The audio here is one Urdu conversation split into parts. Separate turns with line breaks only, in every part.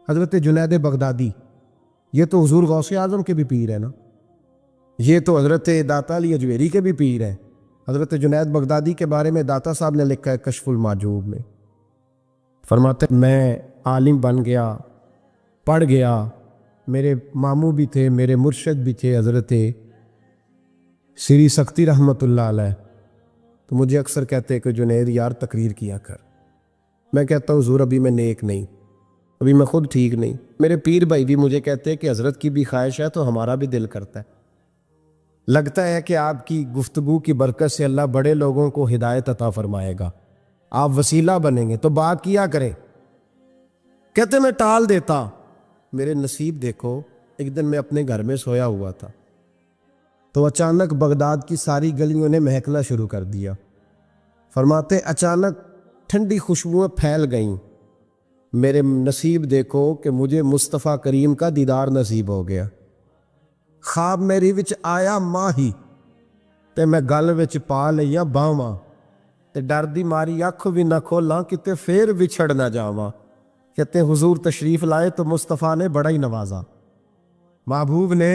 حضرت جنید بغدادی، یہ تو حضور غوث اعظم کے بھی پیر ہیں نا، یہ تو حضرت داتا علی اجویری کے بھی پیر ہیں۔ حضرت جنید بغدادی کے بارے میں داتا صاحب نے لکھا ہے کشف المحجوب میں، فرماتے ہیں میں عالم بن گیا، پڑھ گیا، میرے ماموں بھی تھے، میرے مرشد بھی تھے حضرت سری سختی رحمۃ اللہ علیہ، تو مجھے اکثر کہتے ہیں کہ جنید یار تقریر کیا کر۔ میں کہتا ہوں حضور ابھی میں نیک نہیں، ابھی میں خود ٹھیک نہیں۔ میرے پیر بھائی بھی مجھے کہتے ہیں کہ حضرت کی بھی خواہش ہے تو ہمارا بھی دل کرتا ہے، لگتا ہے کہ آپ کی گفتگو کی برکت سے اللہ بڑے لوگوں کو ہدایت عطا فرمائے گا، آپ وسیلہ بنیں گے، تو بات کیا کریں۔ کہتے میں ٹال دیتا، میرے نصیب دیکھو، ایک دن میں اپنے گھر میں سویا ہوا تھا تو اچانک بغداد کی ساری گلیوں نے مہکنا شروع کر دیا۔ فرماتے اچانک ٹھنڈی خوشبوئیں پھیل گئیں، میرے نصیب دیکھو کہ مجھے مصطفیٰ کریم کا دیدار نصیب ہو گیا۔ خواب میری وچ آیا ماہی تے میں گل وچ پا لیا باواں، تے ڈر دی ماری اکھ بھی نہ کھولاں کتے پھر وچھڑ نہ جاواں۔ کہتے ہیں حضور تشریف لائے تو مصطفیٰ نے بڑا ہی نوازا، محبوب نے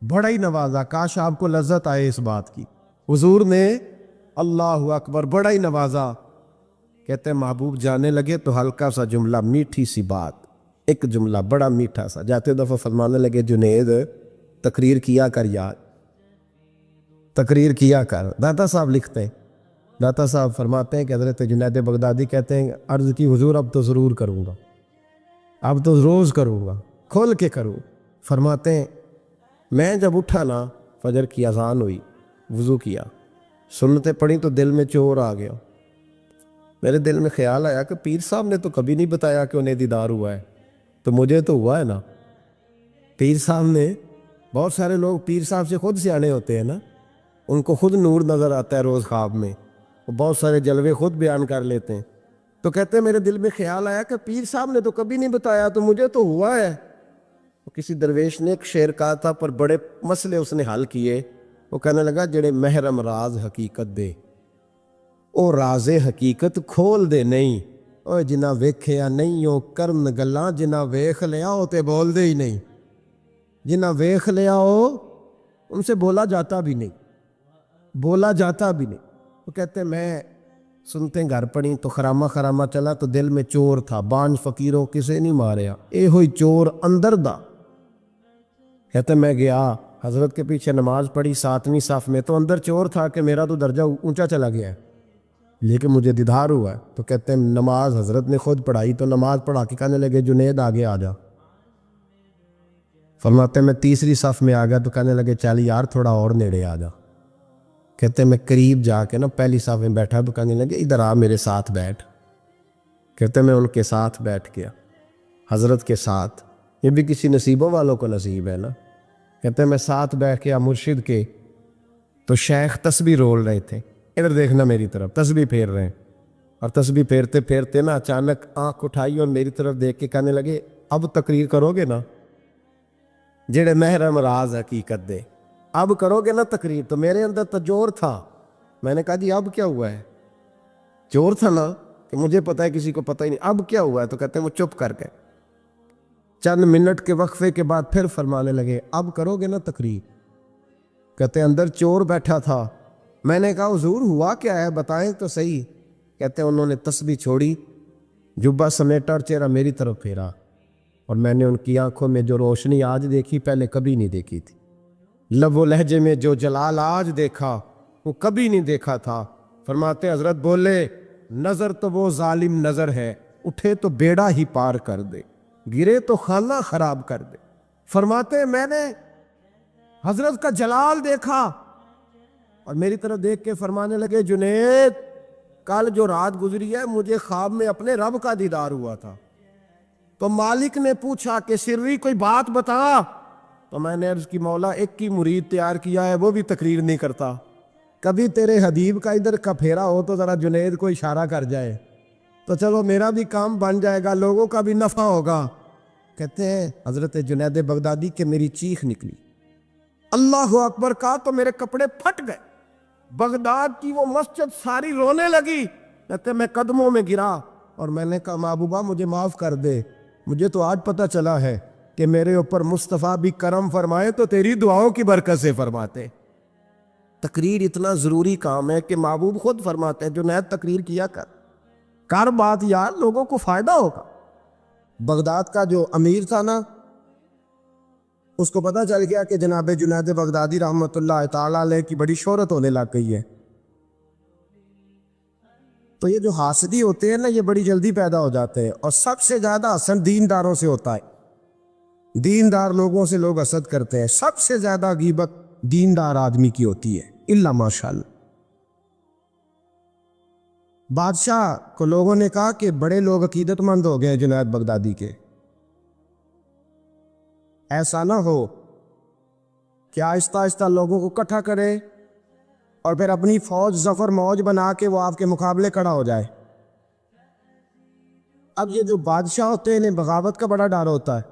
بڑا ہی نوازا۔ کاش آپ کو لذت آئے اس بات کی، حضور نے اللہ اکبر بڑا ہی نوازا۔ کہتے ہیں محبوب جانے لگے تو ہلکا سا جملہ، میٹھی سی بات، ایک جملہ بڑا میٹھا سا، جاتے دفعہ فرمانے لگے جنید تقریر کیا کر یار، تقریر کیا کر۔ داتا صاحب لکھتے ہیں، داتا صاحب فرماتے ہیں کہ حضرت جنید بغدادی کہتے ہیں عرض کی حضور اب تو ضرور کروں گا، اب تو روز کروں گا، کھول کے کروں۔ فرماتے ہیں میں جب اٹھا نا، فجر کی اذان ہوئی، وضو کیا، سنتیں پڑھی تو دل میں چور آ گیا۔ میرے دل میں خیال آیا کہ پیر صاحب نے تو کبھی نہیں بتایا کہ انہیں دیدار ہوا ہے، تو مجھے تو ہوا ہے نا۔ پیر صاحب نے، بہت سارے لوگ پیر صاحب سے خود سیانے ہوتے ہیں نا، ان کو خود نور نظر آتا ہے روز خواب میں، وہ بہت سارے جلوے خود بیان کر لیتے ہیں۔ تو کہتے ہیں میرے دل میں خیال آیا کہ پیر صاحب نے تو کبھی نہیں بتایا، تو مجھے تو ہوا ہے۔ کسی درویش نے ایک شعر کہا تھا، پر بڑے مسئلے اس نے حل کیے۔ وہ کہنے لگا جڑے محرم راز حقیقت دے او راز حقیقت کھول دے نہیں، او جنہ ویکھیا نہیں او کرن گلاں، جنہ ویکھ لیا او تے بول دے ہی نہیں، جنہ ویکھ لیا او ان سے بولا جاتا بھی نہیں، بولا جاتا بھی نہیں۔ وہ کہتے ہیں میں سنتے گھر پڑی تو خرامہ خرامہ چلا تو دل میں چور تھا، بانج فقیروں کسے نہیں ماریا، اے ہوئی چور اندر دا۔ کہتے میں گیا حضرت کے پیچھے نماز پڑھی 7ویں صف میں، تو اندر چور تھا کہ میرا تو درجہ اونچا چلا گیا ہے، لیکن مجھے دیدار ہوا ہے۔ تو کہتے ہیں نماز حضرت نے خود پڑھائی، تو نماز پڑھا کے کہنے لگے جنید آگے آ جا۔ فرماتے ہیں میں 3ری صف میں آ گیا تو کہنے لگے چل یار تھوڑا اور نیڑے آ جا۔ کہتے ہیں میں قریب جا کے نا پہلی صف میں بیٹھا تو کہنے لگے ادھر آ میرے ساتھ بیٹھ۔ کہتے ہیں میں ان کے ساتھ بیٹھ گیا، حضرت کے ساتھ۔ یہ بھی کسی نصیبوں والوں کو نصیب ہے نا۔ کہتے ہیں میں ساتھ بیٹھ گیا مرشد کے، تو شیخ تسبیح رول رہے تھے، ادھر دیکھنا میری طرف، تسبیح پھیر رہے ہیں، اور تسبیح پھیرتے پھیرتے نا اچانک آنکھ اٹھائی اور میری طرف دیکھ کے کہنے لگے اب تقریر کرو گے نا، جڑے محرم راز حقیقت دے، اب کرو گے نا تقریر۔ تو میرے اندر تو جور تھا، میں نے کہا جی اب کیا ہوا ہے؟ جور تھا نا کہ مجھے پتا ہے کسی کو پتہ ہی نہیں، اب کیا ہوا ہے؟ تو کہتے ہیں وہ چپ کر گئے۔ چند منٹ کے وقفے کے بعد پھر فرمانے لگے اب کرو گے نا تقریر؟ کہتے ہیں اندر چور بیٹھا تھا، میں نے کہا حضور ہوا کیا ہے بتائیں تو صحیح۔ کہتے ہیں انہوں نے تسبیح چھوڑی، جبہ سمیٹا اور چہرہ میری طرف پھیرا، اور میں نے ان کی آنکھوں میں جو روشنی آج دیکھی پہلے کبھی نہیں دیکھی تھی، لب و لہجے میں جو جلال آج دیکھا وہ کبھی نہیں دیکھا تھا۔ فرماتے حضرت بولے نظر تو وہ ظالم نظر ہے، اٹھے تو بیڑا ہی پار کر دے، گرے تو خانہ خراب کر دے۔ فرماتے میں نے حضرت کا جلال دیکھا اور میری طرف دیکھ کے فرمانے لگے جنید کل جو رات گزری ہے مجھے خواب میں اپنے رب کا دیدار ہوا تھا، تو مالک نے پوچھا کہ سری کوئی بات بتا، تو میں نے عرض کی مولا ایک ہی مرید تیار کیا ہے وہ بھی تقریر نہیں کرتا، کبھی تیرے حبیب کا ادھر کا پھیرا ہو تو ذرا جنید کو اشارہ کر جائے تو چلو میرا بھی کام بن جائے گا، لوگوں کا بھی نفع ہوگا۔ کہتے ہیں حضرت جنید بغدادی کہ میری چیخ نکلی، اللہ اکبر کہا تو میرے کپڑے پھٹ گئے، بغداد کی وہ مسجد ساری رونے لگی۔ کہتے میں قدموں میں گرا اور میں نے کہا محبوبہ مجھے معاف کر دے، مجھے تو آج پتہ چلا ہے کہ میرے اوپر مصطفیٰ بھی کرم فرمائے تو تیری دعاؤں کی برکت سے فرماتے۔ تقریر اتنا ضروری کام ہے کہ محبوب خود فرماتے ہیں جنید تقریر کیا کر بات یار، لوگوں کو فائدہ ہوگا۔ بغداد کا جو امیر تھا نا، اس کو پتہ چل گیا کہ جناب جنید بغدادی رحمۃ اللہ تعالیٰ علیہ کی بڑی شہرت ہونے لگ گئی ہے، تو یہ جو حاسدی ہوتے ہیں نا، یہ بڑی جلدی پیدا ہو جاتے ہیں، اور سب سے زیادہ حسد دینداروں سے ہوتا ہے۔ دیندار لوگوں سے لوگ حسد کرتے ہیں، سب سے زیادہ غیبت دیندار آدمی کی ہوتی ہے، الا ماشاءاللہ۔ بادشاہ کو لوگوں نے کہا کہ بڑے لوگ عقیدت مند ہو گئے جنید بغدادی کے، ایسا نہ ہو کہ آہستہ آہستہ لوگوں کو اکٹھا کرے اور پھر اپنی فوج ظفر موج بنا کے وہ آپ کے مقابلے کھڑا ہو جائے۔ اب یہ جو بادشاہ ہوتے ہیں انہیں بغاوت کا بڑا ڈر ہوتا ہے،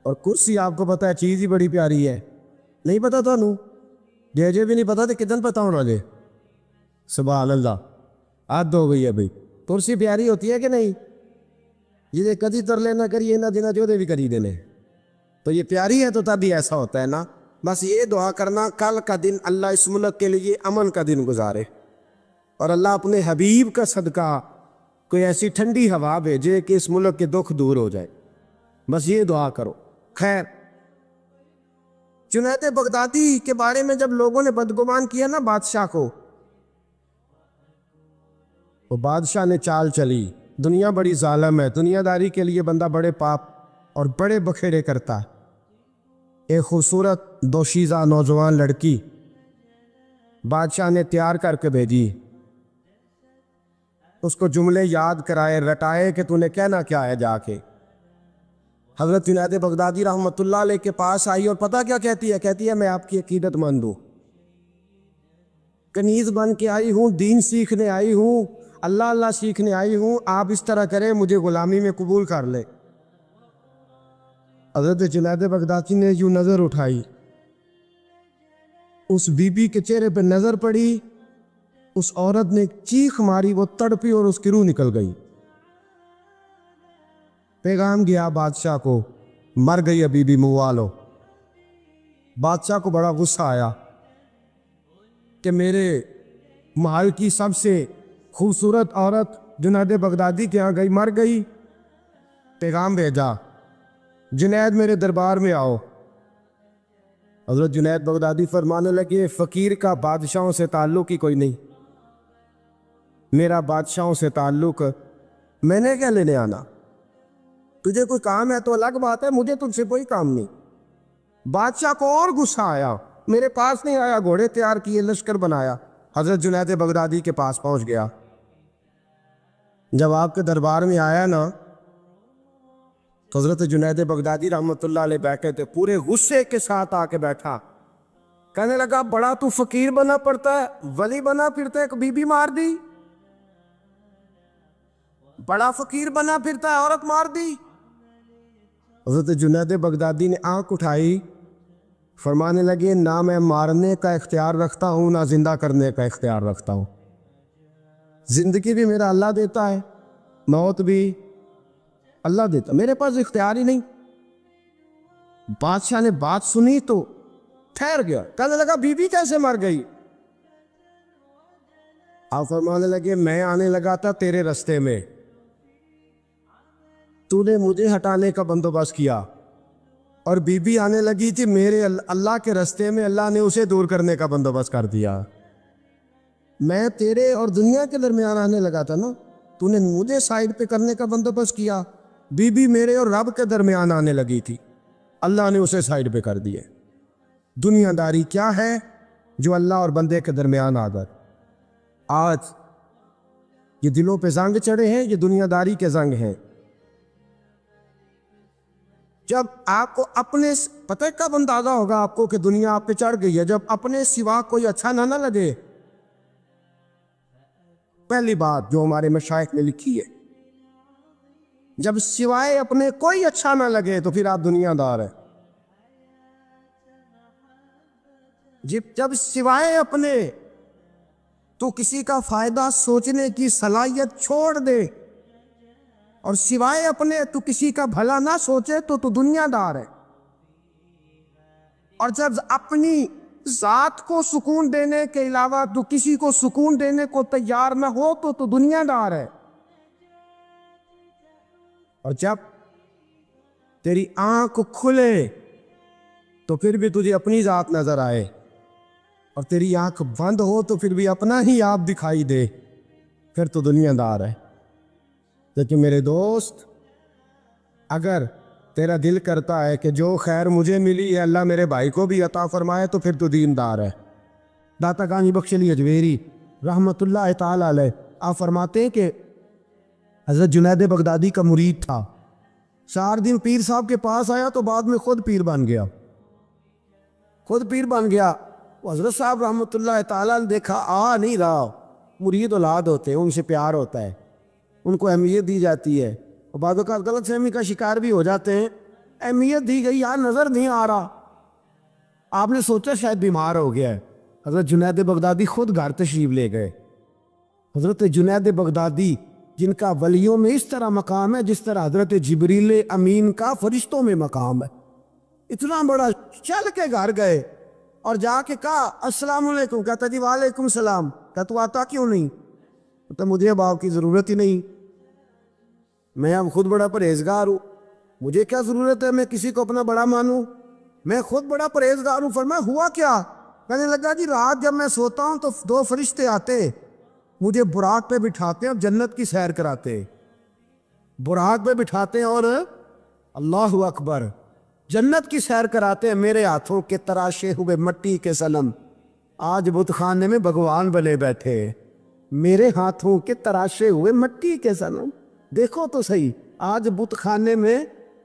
اور کرسی آپ کو پتہ ہے چیز ہی بڑی پیاری ہے، نہیں پتا تھا نو جے بھی نہیں پتا تھا کتن پتا ہونا جے، سبحان اللہ، حد ہو گئی ہے بھائی۔ کرسی پیاری ہوتی ہے کہ نہیں؟ یہ کدی ترلے نہ کریے نہ دینا جو دے بھی کری دینے، تو یہ پیاری ہے تو تبھی ایسا ہوتا ہے نا۔ بس یہ دعا کرنا کل کا دن اللہ اس ملک کے لیے امن کا دن گزارے، اور اللہ اپنے حبیب کا صدقہ کوئی ایسی ٹھنڈی ہوا بھیجے کہ اس ملک کے دکھ دور ہو جائے، بس یہ دعا کرو۔ خیر، جنید بغدادی کے بارے میں جب لوگوں نے بدگمان کیا نا بادشاہ کو، وہ بادشاہ نے چال چلی، دنیا بڑی ظالم ہے، دنیا داری کے لیے بندہ بڑے پاپ اور بڑے بکھیڑے کرتا ہے۔ ایک خوبصورت دوشیزہ نوجوان لڑکی بادشاہ نے تیار کر کے بھیجی، اس کو جملے یاد کرائے رٹائے کہ تو نے کہنا کیا ہے جا کے۔ حضرت جنید بغدادی رحمۃ اللہ علیہ کے پاس آئی اور پتہ کیا کہتی ہے؟ کہتی ہے میں آپ کی عقیدت مند ہوں، کنیز بن کے آئی ہوں، دین سیکھنے آئی ہوں، اللہ اللہ سیکھنے آئی ہوں، آپ اس طرح کریں مجھے غلامی میں قبول کر لے۔ حضرت جنید بغدادی نے یوں نظر اٹھائی، اس بی بی کے چہرے پہ نظر پڑی، اس عورت نے چیخ ماری، وہ تڑپی اور اس کی روح نکل گئی۔ پیغام گیا بادشاہ کو، مر گئی بی بی، منوا لو۔ بادشاہ کو بڑا غصہ آیا کہ میرے محل کی سب سے خوبصورت عورت جنید بغدادی کے ہاں گئی، مر گئی۔ پیغام بھیجا، جنید میرے دربار میں آؤ۔ حضرت جنید بغدادی فرمانے لگے فقیر کا بادشاہوں سے تعلق ہی کوئی نہیں، میرا بادشاہوں سے تعلق، میں نے کیا لینے آنا؟ تجھے کوئی کام ہے تو الگ بات ہے، مجھے تجھ سے کوئی کام نہیں۔ بادشاہ کو اور غصہ آیا، میرے پاس نہیں آیا، گھوڑے تیار کیے، لشکر بنایا، حضرت جنید بغدادی کے پاس پہنچ گیا۔ جب آپ کے دربار میں آیا نا، حضرت جنید بغدادی رحمۃ اللہ علیہ بیٹھے تھے، پورے غصے کے ساتھ آ کے بیٹھا، کہنے لگا بڑا تو فقیر بنا پڑتا ہے، ولی بنا پھرتا ہے، بی بی مار دی، بڑا فقیر بنا پھرتا ہے، عورت مار دی۔ حضرت جنید بغدادی نے آنکھ اٹھائی، فرمانے لگے نہ میں مارنے کا اختیار رکھتا ہوں نہ زندہ کرنے کا اختیار رکھتا ہوں، زندگی بھی میرا اللہ دیتا ہے، موت بھی اللہ دیتا، میرے پاس اختیار ہی نہیں۔ بادشاہ نے بات سنی تو ٹھہر گیا، کہنے لگا بی بی کیسے مر گئی؟ آپ فرمانے لگے میں آنے لگا تھا تیرے رستے میں، تو نے مجھے ہٹانے کا بندوبست کیا، اور بی بی آنے لگی تھی میرے اللہ کے رستے میں، اللہ نے اسے دور کرنے کا بندوبست کر دیا۔ میں تیرے اور دنیا کے درمیان آنے لگا تھا نا، تو نے مجھے سائڈ پہ کرنے کا بندوبست کیا، بی بی میرے اور رب کے درمیان آنے لگی تھی، اللہ نے اسے سائڈ پہ کر دیے۔ دنیا داری کیا ہے جو اللہ اور بندے کے درمیان آ گئے؟ آج یہ دلوں پہ زنگ چڑھے ہیں، یہ دنیا داری کے زنگ ہیں۔ جب آپ کو اپنے پتہ کب اندازہ ہوگا آپ کو کہ دنیا آپ پہ چڑھ گئی ہے؟ جب اپنے سوا کوئی اچھا نہ لگے۔ پہلی بات جو ہمارے مشائخ نے لکھی ہے، جب سوائے اپنے کوئی اچھا نہ لگے تو پھر آپ دنیا دار ہیں۔ جب سوائے اپنے تو کسی کا فائدہ سوچنے کی صلاحیت چھوڑ دے اور سوائے اپنے تو کسی کا بھلا نہ سوچے تو دنیا دار ہے. اور جب اپنی ذات کو سکون دینے کے علاوہ تو کسی کو سکون دینے کو تیار نہ ہو تو دنیا دار ہے. اور جب تیری آنکھ کھلے تو پھر بھی تجھے اپنی ذات نظر آئے، اور تیری آنکھ بند ہو تو پھر بھی اپنا ہی آپ دکھائی دے، پھر تو دنیا دار ہے. لیکن میرے دوست، اگر تیرا دل کرتا ہے کہ جو خیر مجھے ملی ہے اللہ میرے بھائی کو بھی عطا فرمائے تو پھر تو دیندار ہے. داتا گانی بخش علی اجویری رحمت اللہ تعالی علیہ آپ فرماتے ہیں کہ حضرت جنید بغدادی کا مرید تھا. 4 دن پیر صاحب کے پاس آیا تو بعد میں خود پیر بن گیا. وہ حضرت صاحب رحمت اللہ تعالیٰ نے دیکھا آ نہیں رہا. مرید اولاد ہوتے ہیں، ان سے پیار ہوتا ہے، ان کو اہمیت دی جاتی ہے، اور بعض اوقات غلط فہمی کا شکار بھی ہو جاتے ہیں. اہمیت دی گئی، یار نظر نہیں آ رہا، آپ نے سوچا شاید بیمار ہو گیا ہے. حضرت جنید بغدادی خود گھر تشریف لے گئے. حضرت جنید بغدادی جن کا ولیوں میں اس طرح مقام ہے جس طرح حضرت جبریل امین کا فرشتوں میں مقام ہے، اتنا بڑا، چل کے گھر گئے اور جا کے کہا السلام علیکم. کہتا جی وعلیکم السلام. کہا تو آتا کیوں نہیں؟ تو مجھے اب آپ کی ضرورت ہی نہیں، میں اب خود بڑا پرہیزگار ہوں، مجھے کیا ضرورت ہے میں کسی کو اپنا بڑا مانوں، میں خود بڑا پرہیزگار ہوں. فرمایا ہوا کیا؟ کہنے لگا جی رات جب میں سوتا ہوں تو 2 فرشتے آتے مجھے براق پہ بٹھاتے ہیں اور جنت کی سیر کراتے، براق پہ بٹھاتے ہیں اور اللہ اکبر جنت کی سیر کراتے ہیں. میرے ہاتھوں کے تراشے ہوئے مٹی کے صنم آج بت خانے میں بھگوان بنے بیٹھے، میرے ہاتھوں کے تراشے ہوئے مٹی کے صنم، دیکھو تو صحیح، آج بت خانے میں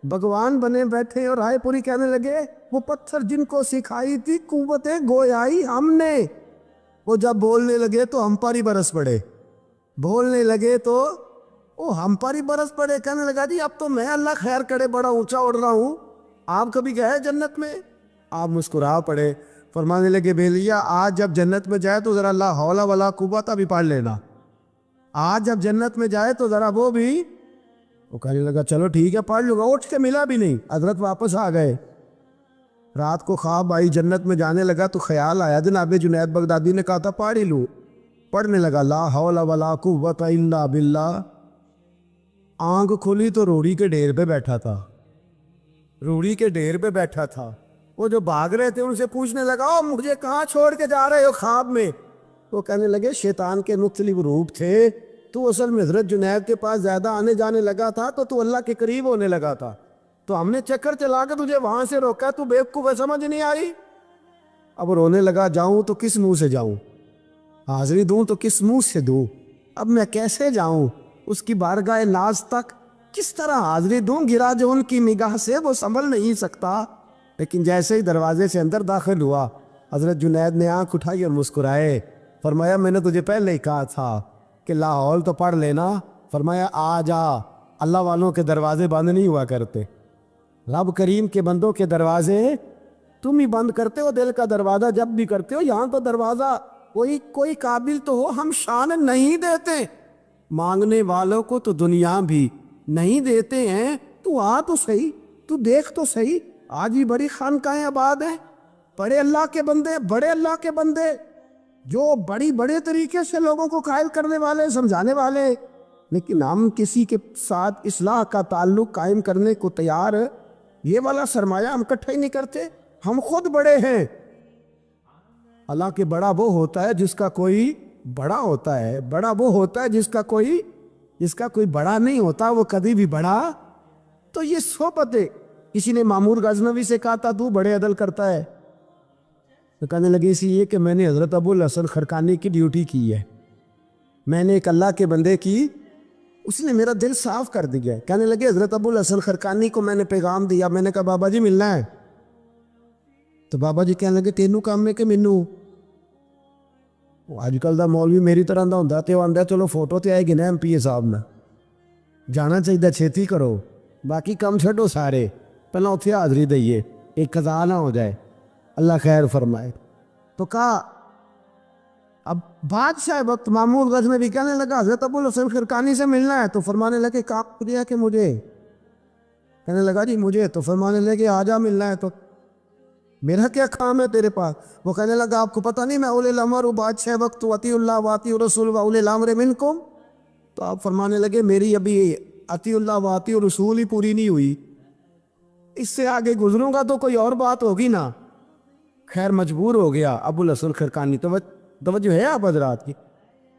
بھگوان بنے بیٹھے. اور رائے پوری کہنے لگے وہ پتھر جن کو سکھائی تھی قوت گویائی ہم نے، وہ جب بولنے لگے تو ہم پر ہی برس پڑے، بولنے لگے تو وہ ہم پر ہی برس پڑے. کہنے لگا جی اب تو میں اللہ خیر کرے بڑا اونچا اڑ رہا ہوں، آپ کبھی گئے جنت میں؟ آپ مسکرا پڑے. فرمانے لگے بیلیا آج جب جنت میں جائے تو ذرا لا حول ولا قوت بھی پڑھ لینا، آج جب جنت میں جائے تو ذرا وہ بھی. وہ کہنے لگا چلو ٹھیک ہے پڑھ لوں گا. اٹھ کے ملا بھی نہیں، حضرت واپس آ گئے. رات کو خواب آئی، جنت میں جانے لگا تو خیال آیا جناب جنید بغدادی نے کہا تھا پڑھ ہی لوں. پڑھنے لگا لا حول ولا قوت الا باللہ. آنکھ کھولی تو روڑی کے ڈھیر پہ بیٹھا تھا، روڑی کے ڈھیر پہ بیٹھا تھا. وہ جو بھاگ رہے تھے ان سے پوچھنے لگا او مجھے کہاں چھوڑ کے جا رہے ہو خواب میں؟ وہ کہنے لگے شیطان کے مختلف روپ تھے، تو اصل میں حضرت جنید کے پاس زیادہ آنے جانے لگا تھا تو اللہ کے قریب ہونے لگا تھا، تو ہم نے چکر چلا کے تجھے وہاں سے روکا، تو بیوقوف ہے سمجھ نہیں آئی. اب رونے لگا جاؤں تو کس منہ سے جاؤں، حاضری دوں تو کس منہ سے دوں، اب میں کیسے جاؤں اس کی بارگاہ ناز تک، کس طرح حاضری دوں، گرا جو ان کی نگاہ سے وہ سنبھل نہیں سکتا. لیکن جیسے ہی دروازے سے اندر داخل ہوا حضرت جنید نے آنکھ اٹھائی اور مسکرائے. فرمایا میں نے تجھے پہلے ہی کہا تھا کہ لاہور تو پڑھ لینا. فرمایا آ جا، اللہ والوں کے دروازے بند نہیں ہوا کرتے، رب کریم کے بندوں کے دروازے تم ہی بند کرتے ہو. دل کا دروازہ جب بھی کرتے ہو یہاں تو دروازہ کوئی قابل تو ہو، ہم شان نہیں دیتے، مانگنے والوں کو تو دنیا بھی نہیں دیتے ہیں. تو آ تو صحیح، تو دیکھ تو صحیح، آج بھی بڑی خانقاہیں آباد ہیں، بڑے اللہ کے بندے، بڑے اللہ کے بندے جو بڑے طریقے سے لوگوں کو قائل کرنے والے، سمجھانے والے، لیکن ہم کسی کے ساتھ اصلاح کا تعلق قائم کرنے کو تیار، یہ والا سرمایہ ہم اکٹھا ہی نہیں کرتے. ہم خود بڑے ہیں. اللہ کے بڑا وہ ہوتا ہے جس کا کوئی بڑا ہوتا ہے، بڑا وہ ہوتا ہے جس کا کوئی بڑا نہیں ہوتا، وہ کبھی بھی بڑا. تو یہ صحبت ہے. کسی نے مامور غزنوی سے کہا تھا تو بڑے عدل کرتا ہے، تو کہنے لگے اسی یہ کہ میں نے حضرت ابو الحسن خرقانی کی ڈیوٹی کی ہے، میں نے ایک اللہ کے بندے کی، اس نے میرا دل صاف کر دیا. کہنے لگے حضرت ابو الحسن خرقانی کو میں نے پیغام دیا، میں نے کہا بابا جی ملنا ہے، تو بابا جی کہنے لگے تینوں کام ہے کہ مینوں. آج کل دا مولوی میری طرح دا ہوندا تے آندا چلو فوٹو تے آئے گی نا ایم پی اے صاحب نے، جانا چاہیے چھیتی کرو، باقی کام چھڈو سارے، پہلے اتنے حاضری دئیے، ایک قضا نہ ہو جائے، اللہ خیر فرمائے. تو کہا اب بادشاہ وقت محمود غزنوی کہنے لگا حضرت ابو الحسن خرقانی سے ملنا ہے، تو فرمانے لگے کام دیا کہ مجھے، کہنے لگا جی مجھے، تو فرمانے لگے آجا ملنا ہے تو میرا کیا کام ہے تیرے پاس؟ وہ کہنے لگا آپ کو پتہ نہیں میں اولی الامر ہوں، بادشاہ وقت اطیع اللہ و اطیع الرسول و اولی الامر منکم؟ تو آپ فرمانے لگے میری ابھی اطیع اللہ و اطیع الرسول ہی پوری نہیں ہوئی، اس سے آگے گزروں گا تو کوئی اور بات ہوگی نا۔ خیر مجبور ہو گیا ابو الحسن خرقانی، توجہ ہے آپ حضرات کی؟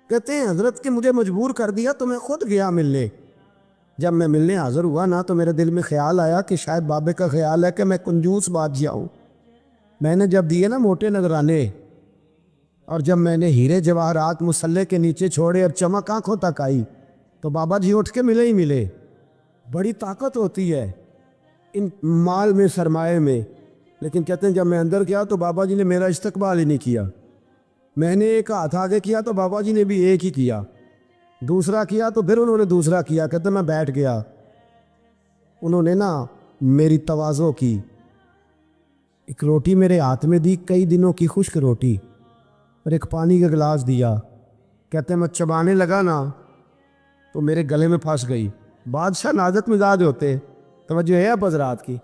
کہتے ہیں حضرت کہ مجھے مجبور کر دیا تو میں خود گیا ملنے۔ جب میں ملنے حاضر ہوا نا تو میرے دل میں خیال آیا کہ شاید بابے کا خیال ہے کہ میں کنجوس بادشاہ ہوں۔ میں نے جب دیے نا موٹے نذرانے، اور جب میں نے ہیرے جواہرات مصلے کے نیچے چھوڑے اور چمک آنکھوں تک آئی، تو بابا جی اٹھ کے ملے ہی ملے۔ بڑی طاقت ہوتی ہے ان مال میں، سرمایے میں، لیکن کہتے ہیں جب میں اندر گیا تو بابا جی نے میرا استقبال ہی نہیں کیا۔ میں نے ایک ہاتھ آگے کیا تو بابا جی نے بھی ایک ہی کیا، دوسرا کیا تو پھر انہوں نے دوسرا کیا۔ کہتے میں بیٹھ گیا، انہوں نے نا میری تواضع کی، ایک روٹی میرے ہاتھ میں دی، کئی دنوں کی خشک روٹی، اور ایک پانی کا گلاس دیا۔ کہتے ہیں میں چبانے لگا نا تو میرے گلے میں پھنس گئی۔ بادشاہ نازک مزاج ہوتے، توجہ ہے اب حضرات کی؟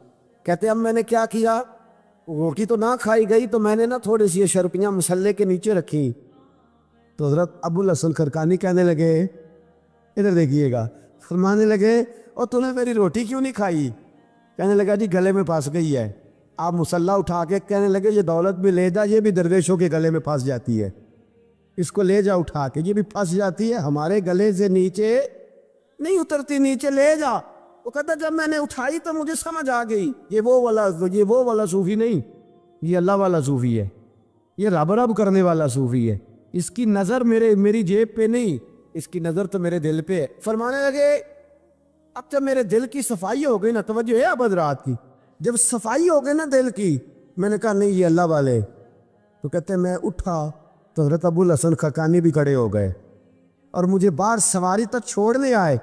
کہتے اب میں نے کیا کیا، روٹی تو نہ کھائی گئی تو میں نے نا تھوڑی سی شرپیاں مسلے کے نیچے رکھی۔ تو حضرت ابو الحسن خرقانی کہنے لگے ادھر دیکھیے گا، فرمانے لگے اور تو نے میری روٹی کیوں نہیں کھائی؟ کہنے لگا جی گلے میں پھنس گئی ہے۔ آپ مسلح اٹھا کے کہنے لگے یہ دولت بھی لے جا، یہ بھی درویشوں کے گلے میں پھنس جاتی ہے، اس کو لے جا اٹھا کے، یہ بھی پھنس جاتی ہے، ہمارے گلے سے نیچے نہیں اترتی، نیچے لے جا۔ وہ کہتا جب میں نے اٹھائی تو مجھے سمجھ آ گئی یہ وہ والا صوفی نہیں، یہ اللہ والا صوفی ہے، یہ رب رب کرنے والا صوفی ہے، اس کی نظر میری جیب پہ نہیں، اس کی نظر تو میرے دل پہ ہے۔ فرمانے لگے اب جب میرے دل کی صفائی ہو گئی نا، توجہ ہے اب حضرات کی، جب صفائی ہو گئی نا دل کی، میں نے کہا نہیں یہ اللہ والے۔ تو کہتے ہیں میں اٹھا تو حضرت ابو الحسن خرقانی بھی کھڑے ہو گئے اور مجھے باہر سواری تک چھوڑنے آئے۔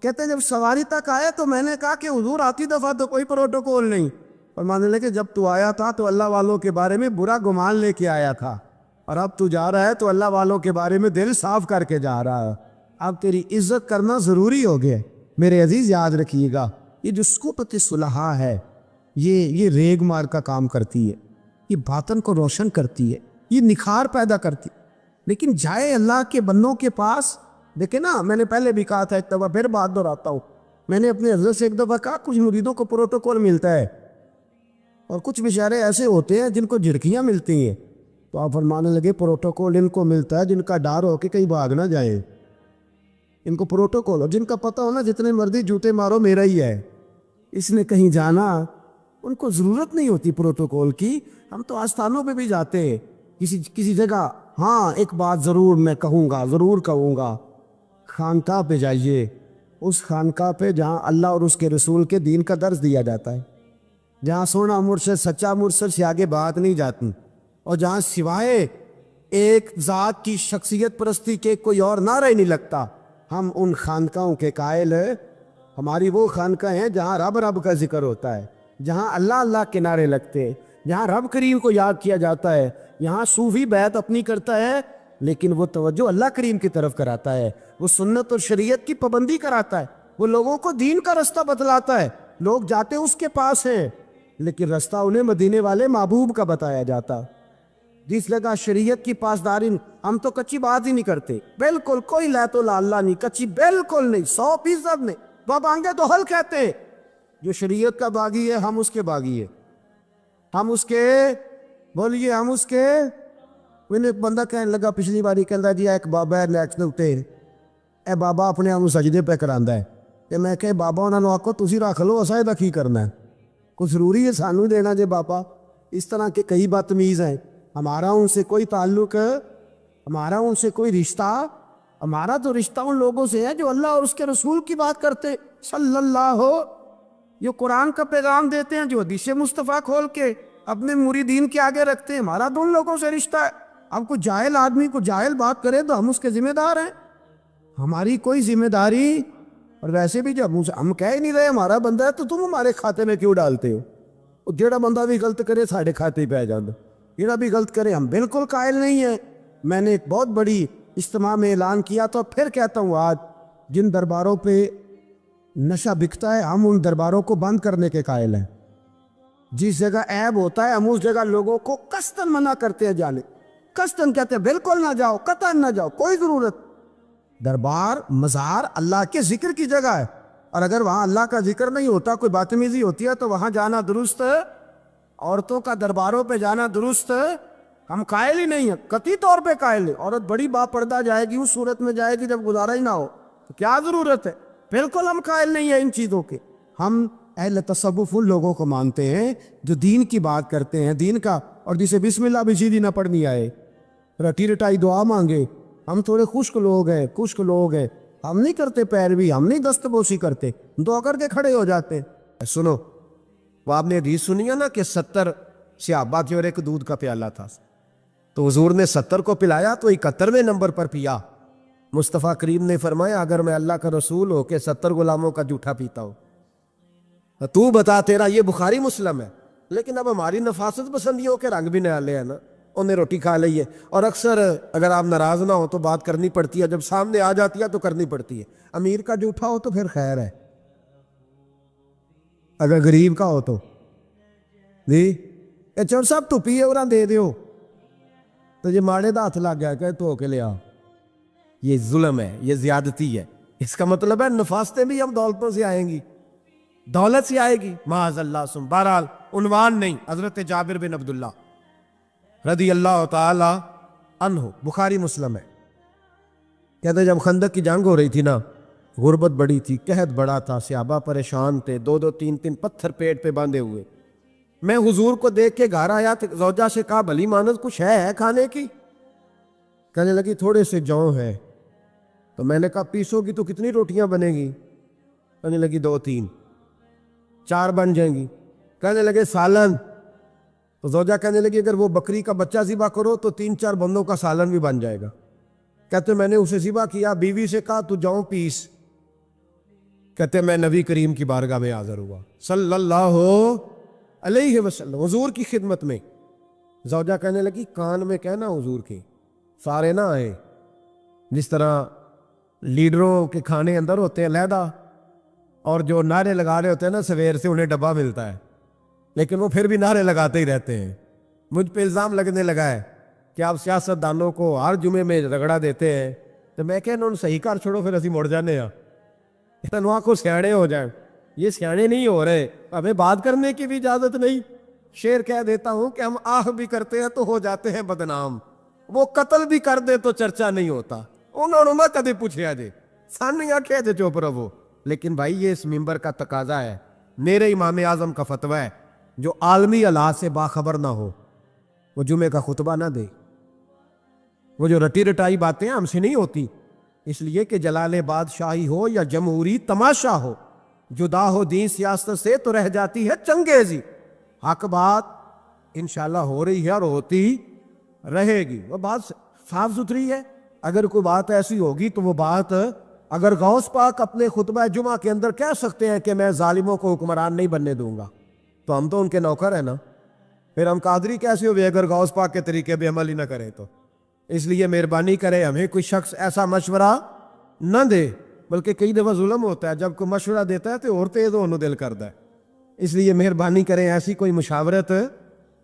کہتے ہیں جب سواری تک آئے تو میں نے کہا کہ حضور آتی دفعہ تو کوئی پروٹوکول نہیں، اور ماننے لگے جب تو آیا تھا تو اللہ والوں کے بارے میں برا گمان لے کے آیا تھا، اور اب تو جا رہا ہے تو اللہ والوں کے بارے میں دل صاف کر کے جا رہا ہے، اب تیری عزت کرنا ضروری ہو گیا۔ میرے عزیز یاد رکھیے گا، یہ جو سکوپت صلحاء ہے یہ ریگ مار کا کام کرتی ہے، یہ باطن کو روشن کرتی ہے، یہ نکھار پیدا کرتی ہے، لیکن جائے اللہ کے بندوں کے پاس، دیکھیں نا میں نے پہلے بھی کہا تھا، ایک دفعہ پھر بات دہراتا ہوں، میں نے اپنے حضرت سے ایک دفعہ کہا کچھ مریدوں کو پروٹوکول ملتا ہے اور کچھ بیچارے ایسے ہوتے ہیں جن کو جھڑکیاں ملتی ہیں، تو آپ فرمانے لگے پروٹوکول ان کو ملتا ہے جن کا ڈر ہو کہ کہیں بھاگ نہ جائے، ان کو پروٹوکول ہو، جن کا پتہ ہونا جتنے مرضی جوتے مارو میرا ہی ہے، اس نے کہیں جانا، ان کو ضرورت نہیں ہوتی پروٹوکول کی۔ ہم تو آستانوں پہ بھی جاتے ہیں کسی جگہ، ہاں ایک بات ضرور میں ضرور کہوں گا، خانقاہ پہ جائیے، اس خانقاہ پہ جہاں اللہ اور اس کے رسول کے دین کا درس دیا جاتا ہے، جہاں سونا مرشد سچا مرشد سے آگے بات نہیں جاتی، اور جہاں سوائے ایک ذات کی شخصیت پرستی کے کوئی اور نعرہ ہی نہیں لگتا، ہم ان خانقاہوں کے قائل ہیں۔ ہماری وہ خانقاہ ہیں جہاں رب رب کا ذکر ہوتا ہے، جہاں اللہ اللہ کے نعرے لگتے ہیں، جہاں رب کریم کو یاد کیا جاتا ہے، یہاں صوفی بیعت اپنی کرتا ہے لیکن وہ توجہ اللہ کریم کی طرف کراتا ہے، وہ سنت اور شریعت کی پابندی کراتا ہے، وہ لوگوں کو دین کا رستہ بتلاتا ہے، لوگ جاتے اس کے پاس ہیں لیکن رستہ انہیں مدینے والے محبوب کا بتایا جاتا۔ جس لگا شریعت کی پاسداری، ہم تو کچی بات ہی نہیں کرتے، بالکل کوئی لے تو لا اللہ نہیں، کچی بالکل نہیں، 100% نہیں، بابانگے تو حل کہتے ہیں، جو شریعت کا باغی ہے ہم اس کے باغی ہیں، ہم اس کے بولیے، ہم اس کے۔ میں نے ایک بندہ کہنے لگا پچھلی باری، کہندا جی ایک بابا ہے نیشنل تے، اے بابا اپنے آپ سجدے پہ کراندا ہے، تے میں کہ بابا انہاں نوں آکھو تسی رکھ لو، اساں دا کی کرنا ہے، کوئی ضروری ہے سانوں دینا جے بابا؟ اس طرح کے کئی بدتمیز ہیں، ہمارا ان سے کوئی تعلق، ہمارا ان سے کوئی رشتہ، ہمارا تو رشتہ ان لوگوں سے ہے جو اللہ اور اس کے رسول کی بات کرتے صلی اللہ ہو، جو قرآن کا پیغام دیتے ہیں، جو حدیث مصطفیٰ کھول کے اپنے مریدین کے آگے رکھتے ہیں، ہمارا تو ان لوگوں سے رشتہ ہے۔ اب کوئی جاہل آدمی کو جاہل بات کرے تو ہم اس کے ذمہ دار ہیں، ہماری کوئی ذمہ داری، اور ویسے بھی جب ہم کہہ ہی نہیں رہے ہمارا بندہ ہے تو تم ہمارے کھاتے میں کیوں ڈالتے ہو؟ جیڑا بندہ بھی غلط کرے ساڑھے کھاتے پہ جانا، جیڑا بھی غلط کرے، ہم بالکل قائل نہیں ہیں میں نے ایک بہت بڑی اجتماع میں اعلان کیا تو پھر کہتا ہوں، آج جن درباروں پہ نشہ بکتا ہے ہم ان درباروں کو بند کرنے کے قائل ہیں۔ جس جگہ عیب ہوتا ہے ہم اس جگہ لوگوں کو قصداً منع کرتے ہیں جانے، قصداً کہتے ہیں بالکل نہ جاؤ، قطعاً نہ جاؤ، کوئی ضرورت۔ دربار مزار اللہ کے ذکر کی جگہ ہے، اور اگر وہاں اللہ کا ذکر نہیں ہوتا، کوئی بدتمیزی ہوتی ہے تو وہاں جانا درست ہے؟ عورتوں کا درباروں پہ جانا درست ہے؟ ہم قائل ہی نہیں ہیں، قطعی طور پہ قائل ہیں۔ عورت بڑی با پردہ جائے گی، اس صورت میں جائے گی جب گزارا ہی نہ ہو، تو کیا ضرورت ہے؟ بالکل ہم قائل نہیں ہیں ان چیزوں کے۔ ہم اہل تصوف ان لوگوں کو مانتے ہیں جو دین کی بات کرتے ہیں، دین کا، اور جسے بسم اللہ بھی سیدھی نہ پڑھنی آئے، رٹی رٹائی دعا مانگے۔ ہم تھوڑے خشک لوگ ہیں، ہم نہیں کرتے پیروی، ہم نہیں دست بوسی کرتے، دعا کر کے کھڑے ہو جاتے ہیں۔ سنو، وہ آپ نے حدیث سنی ہے نا کہ 70 صحابہ تھے اور ایک دودھ کا پیالہ تھا، تو حضور نے 70 کو پلایا تو 71ویں نمبر پر پیا۔ مصطفیٰ کریم نے فرمایا اگر میں اللہ کا رسول ہو کے 70 غلاموں کا جھوٹا پیتا ہوں تو بتا تیرا، یہ بخاری مسلم ہے۔ لیکن اب ہماری نفاست پسندیوں کے رنگ بھی نالے ہیں نا، انہیں روٹی کھا لئیے، اور اکثر اگر آپ ناراض نہ ہو تو بات کرنی پڑتی ہے، جب سامنے آ جاتی ہے تو کرنی پڑتی ہے۔ امیر کا جھوٹا ہو تو پھر خیر ہے، اگر غریب کا ہو تو جی چور صاحب تو پیے اور دے دیو، تو یہ ماڑے دا ہاتھ لگ گیا کہ تو کے لیا، یہ ظلم ہے، یہ زیادتی ہے۔ اس کا مطلب ہے نفاستیں بھی اب دولتوں سے آئیں گی، دولت سے آئے گی، معاذ اللہ سن۔ بہرحال عنوان نہیں، حضرت جابر بن عبداللہ رضی اللہ تعالی عنہ، بخاری مسلم ہے، کہتے ہیں جب خندق کی جنگ ہو رہی تھی نا، غربت بڑی تھی، قحط بڑا تھا، صحابہ پریشان تھے، 2 3 پتھر پیٹ پہ باندھے ہوئے۔ میں حضور کو دیکھ کے گھر آیا تو زوجہ سے کہا بھلی مانس کچھ ہے کھانے کی؟ کہنے لگی تھوڑے سے جو ہے۔ تو میں نے کہا پیسو گی تو کتنی روٹیاں بنے گی؟ کہنے لگی 2 3 4 بن جائیں گی۔ کہنے لگے سالن؟ تو زوجہ کہنے لگی اگر وہ بکری کا بچہ ذبح کرو تو 3 4 بندوں کا سالن بھی بن جائے گا۔ کہتے میں نے اسے ذبح کیا، بیوی سے کہا تو جاؤں پیس۔ کہتے میں نبی کریم کی بارگاہ میں حاضر ہوا صلی اللہ علیہ وسلم، حضور کی خدمت میں۔ زوجہ کہنے لگی کان میں کہنا حضور کے سارے نہ آئے، جس طرح لیڈروں کے کھانے اندر ہوتے ہیں علیحدہ، اور جو نعرے لگا رہے ہوتے ہیں نا سویر سے انہیں ڈبہ ملتا ہے، لیکن وہ پھر بھی نعرے لگاتے ہی رہتے ہیں۔ مجھ پہ الزام لگنے لگا ہے کہ آپ سیاست دانوں کو ہر جمعے میں رگڑا دیتے ہیں، تو میں کہنا ان صحیح کر چھوڑو پھر اسی مڑ جانے ہاں، اتنا کو سیاڑے ہو جائیں۔ یہ سیاڑے نہیں ہو رہے، ہمیں بات کرنے کی بھی اجازت نہیں۔ شعر کہہ دیتا ہوں کہ ہم آہ بھی کرتے ہیں تو ہو جاتے ہیں بدنام، وہ قتل بھی کر دے تو چرچا نہیں ہوتا۔ انہوں نے کدے پوچھا جے سانیاں کہہ دے چوپ رہو۔ لیکن بھائی یہ اس ممبر کا تقاضا ہے، میرے امام اعظم کا فتویٰ ہے، جو عالمی حالات سے باخبر نہ ہو وہ جمعے کا خطبہ نہ دے۔ وہ جو رٹی رٹائی باتیں ہم سے نہیں ہوتی، اس لیے کہ جلال بادشاہی ہو یا جمہوری تماشا ہو، جدا ہو دین سیاست سے تو رہ جاتی ہے چنگیزی۔ حق بات انشاءاللہ ہو رہی ہے اور ہوتی رہے گی، وہ بات صاف ستھری ہے۔ اگر کوئی بات ایسی ہوگی تو وہ بات اگر غوث پاک اپنے خطبہ جمعہ کے اندر کہہ سکتے ہیں کہ میں ظالموں کو حکمران نہیں بننے دوں گا، تو ہم تو ان کے نوکر ہیں نا، پھر ہم قادری کیسے ہوئے اگر غوث پاک کے طریقے پہ عمل ہی نہ کریں تو۔ اس لیے مہربانی کرے ہمیں کوئی شخص ایسا مشورہ نہ دے، بلکہ کئی دفعہ ظلم ہوتا ہے، جب کوئی مشورہ دیتا ہے تو اور تیز ہونے دل کرتا ہے۔ اس لیے مہربانی کریں ایسی کوئی مشاورت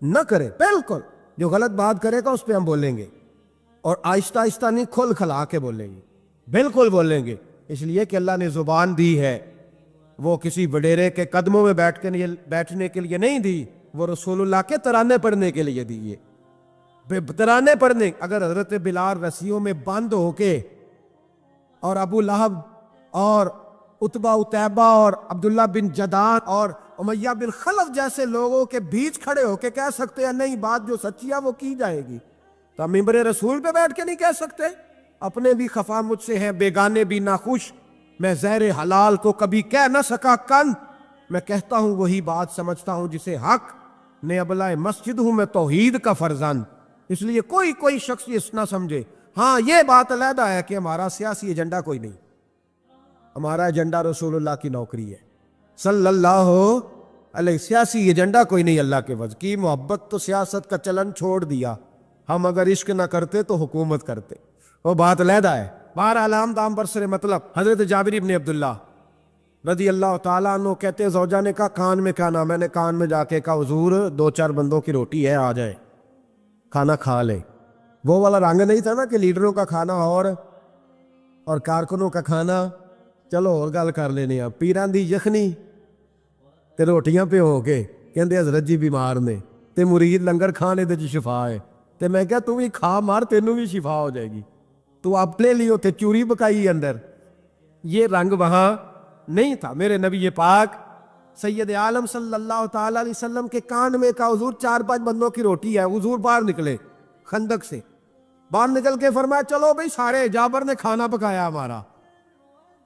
نہ کرے، بالکل جو غلط بات کرے گا اس پہ ہم بولیں گے، اور آہستہ آہستہ نہیں، کھل کھلا کے بولیں گے، بالکل بولیں گے۔ اس لیے کہ اللہ نے زبان دی ہے، وہ کسی وڈیرے کے قدموں میں بیٹھنے کے لیے نہیں دی، وہ رسول اللہ کے ترانے پڑھنے کے لیے دی ہے۔ ترانے پڑھنے، اگر حضرت بلال رسیوں میں بند ہو کے اور ابو لہب اور عتبہ اتیبہ اور عبداللہ بن جدان اور امیہ بن خلف جیسے لوگوں کے بیچ کھڑے ہو کے کہہ سکتے ہیں نہیں بات جو سچی ہے وہ کی جائے گی، تو ہم ممبر رسول پہ بیٹھ کے نہیں کہہ سکتے؟ اپنے بھی خفا مجھ سے ہیں، بیگانے بھی ناخوش، میں زہر حلال کو کبھی کہہ نہ سکا کن، میں کہتا ہوں وہی بات سمجھتا ہوں جسے حق نے ابلائے مسجد ہوں میں توحید کا فرزند۔ اس لیے کوئی شخص یہ نہ سمجھے، ہاں یہ بات علیحدہ ہے کہ ہمارا سیاسی ایجنڈا کوئی نہیں، ہمارا ایجنڈا رسول اللہ کی نوکری ہے صلی اللہ علیہ، سیاسی ایجنڈا کوئی نہیں۔ اللہ کے وجہ کی محبت تو سیاست کا چلن چھوڑ دیا، ہم اگر عشق نہ کرتے تو حکومت کرتے، وہ بات علیحدہ ہے۔ بہرحال عام دام برسر مطلب حضرت جابر ابن عبداللہ رضی اللہ تعالیٰ عنہ کہتے ہیں زوجہ نے کہا کان میں کھانا، میں نے کان میں جا کے کہا حضور 2-4 بندوں کی روٹی ہے، آ جائے کھانا کھا لے۔ وہ والا رنگ نہیں تھا نا کہ لیڈروں کا کھانا اور کارکنوں کا کھانا چلو اور گل کر لینے ہیں، پیران دی یخنی تے روٹیاں پہ ہو کے کہندے حضرت جی بیمار نے تے مرید لنگر کھانے دے شفا ہے، تے میں کہا تو بھی کھا مار تینوں بھی شفا ہو جائے گی، تو اپنے لیے تے چوری پکائی اندر۔ یہ رنگ وہاں نہیں تھا۔ میرے نبی پاک سید عالم صلی اللہ تعالیٰ علیہ وسلم کے کان میں کہا حضور 4-5 بندوں کی روٹی ہے۔ حضور باہر نکلے خندق سے، باہر نکل کے فرمایا چلو بھئی سارے، جابر نے کھانا پکایا ہمارا۔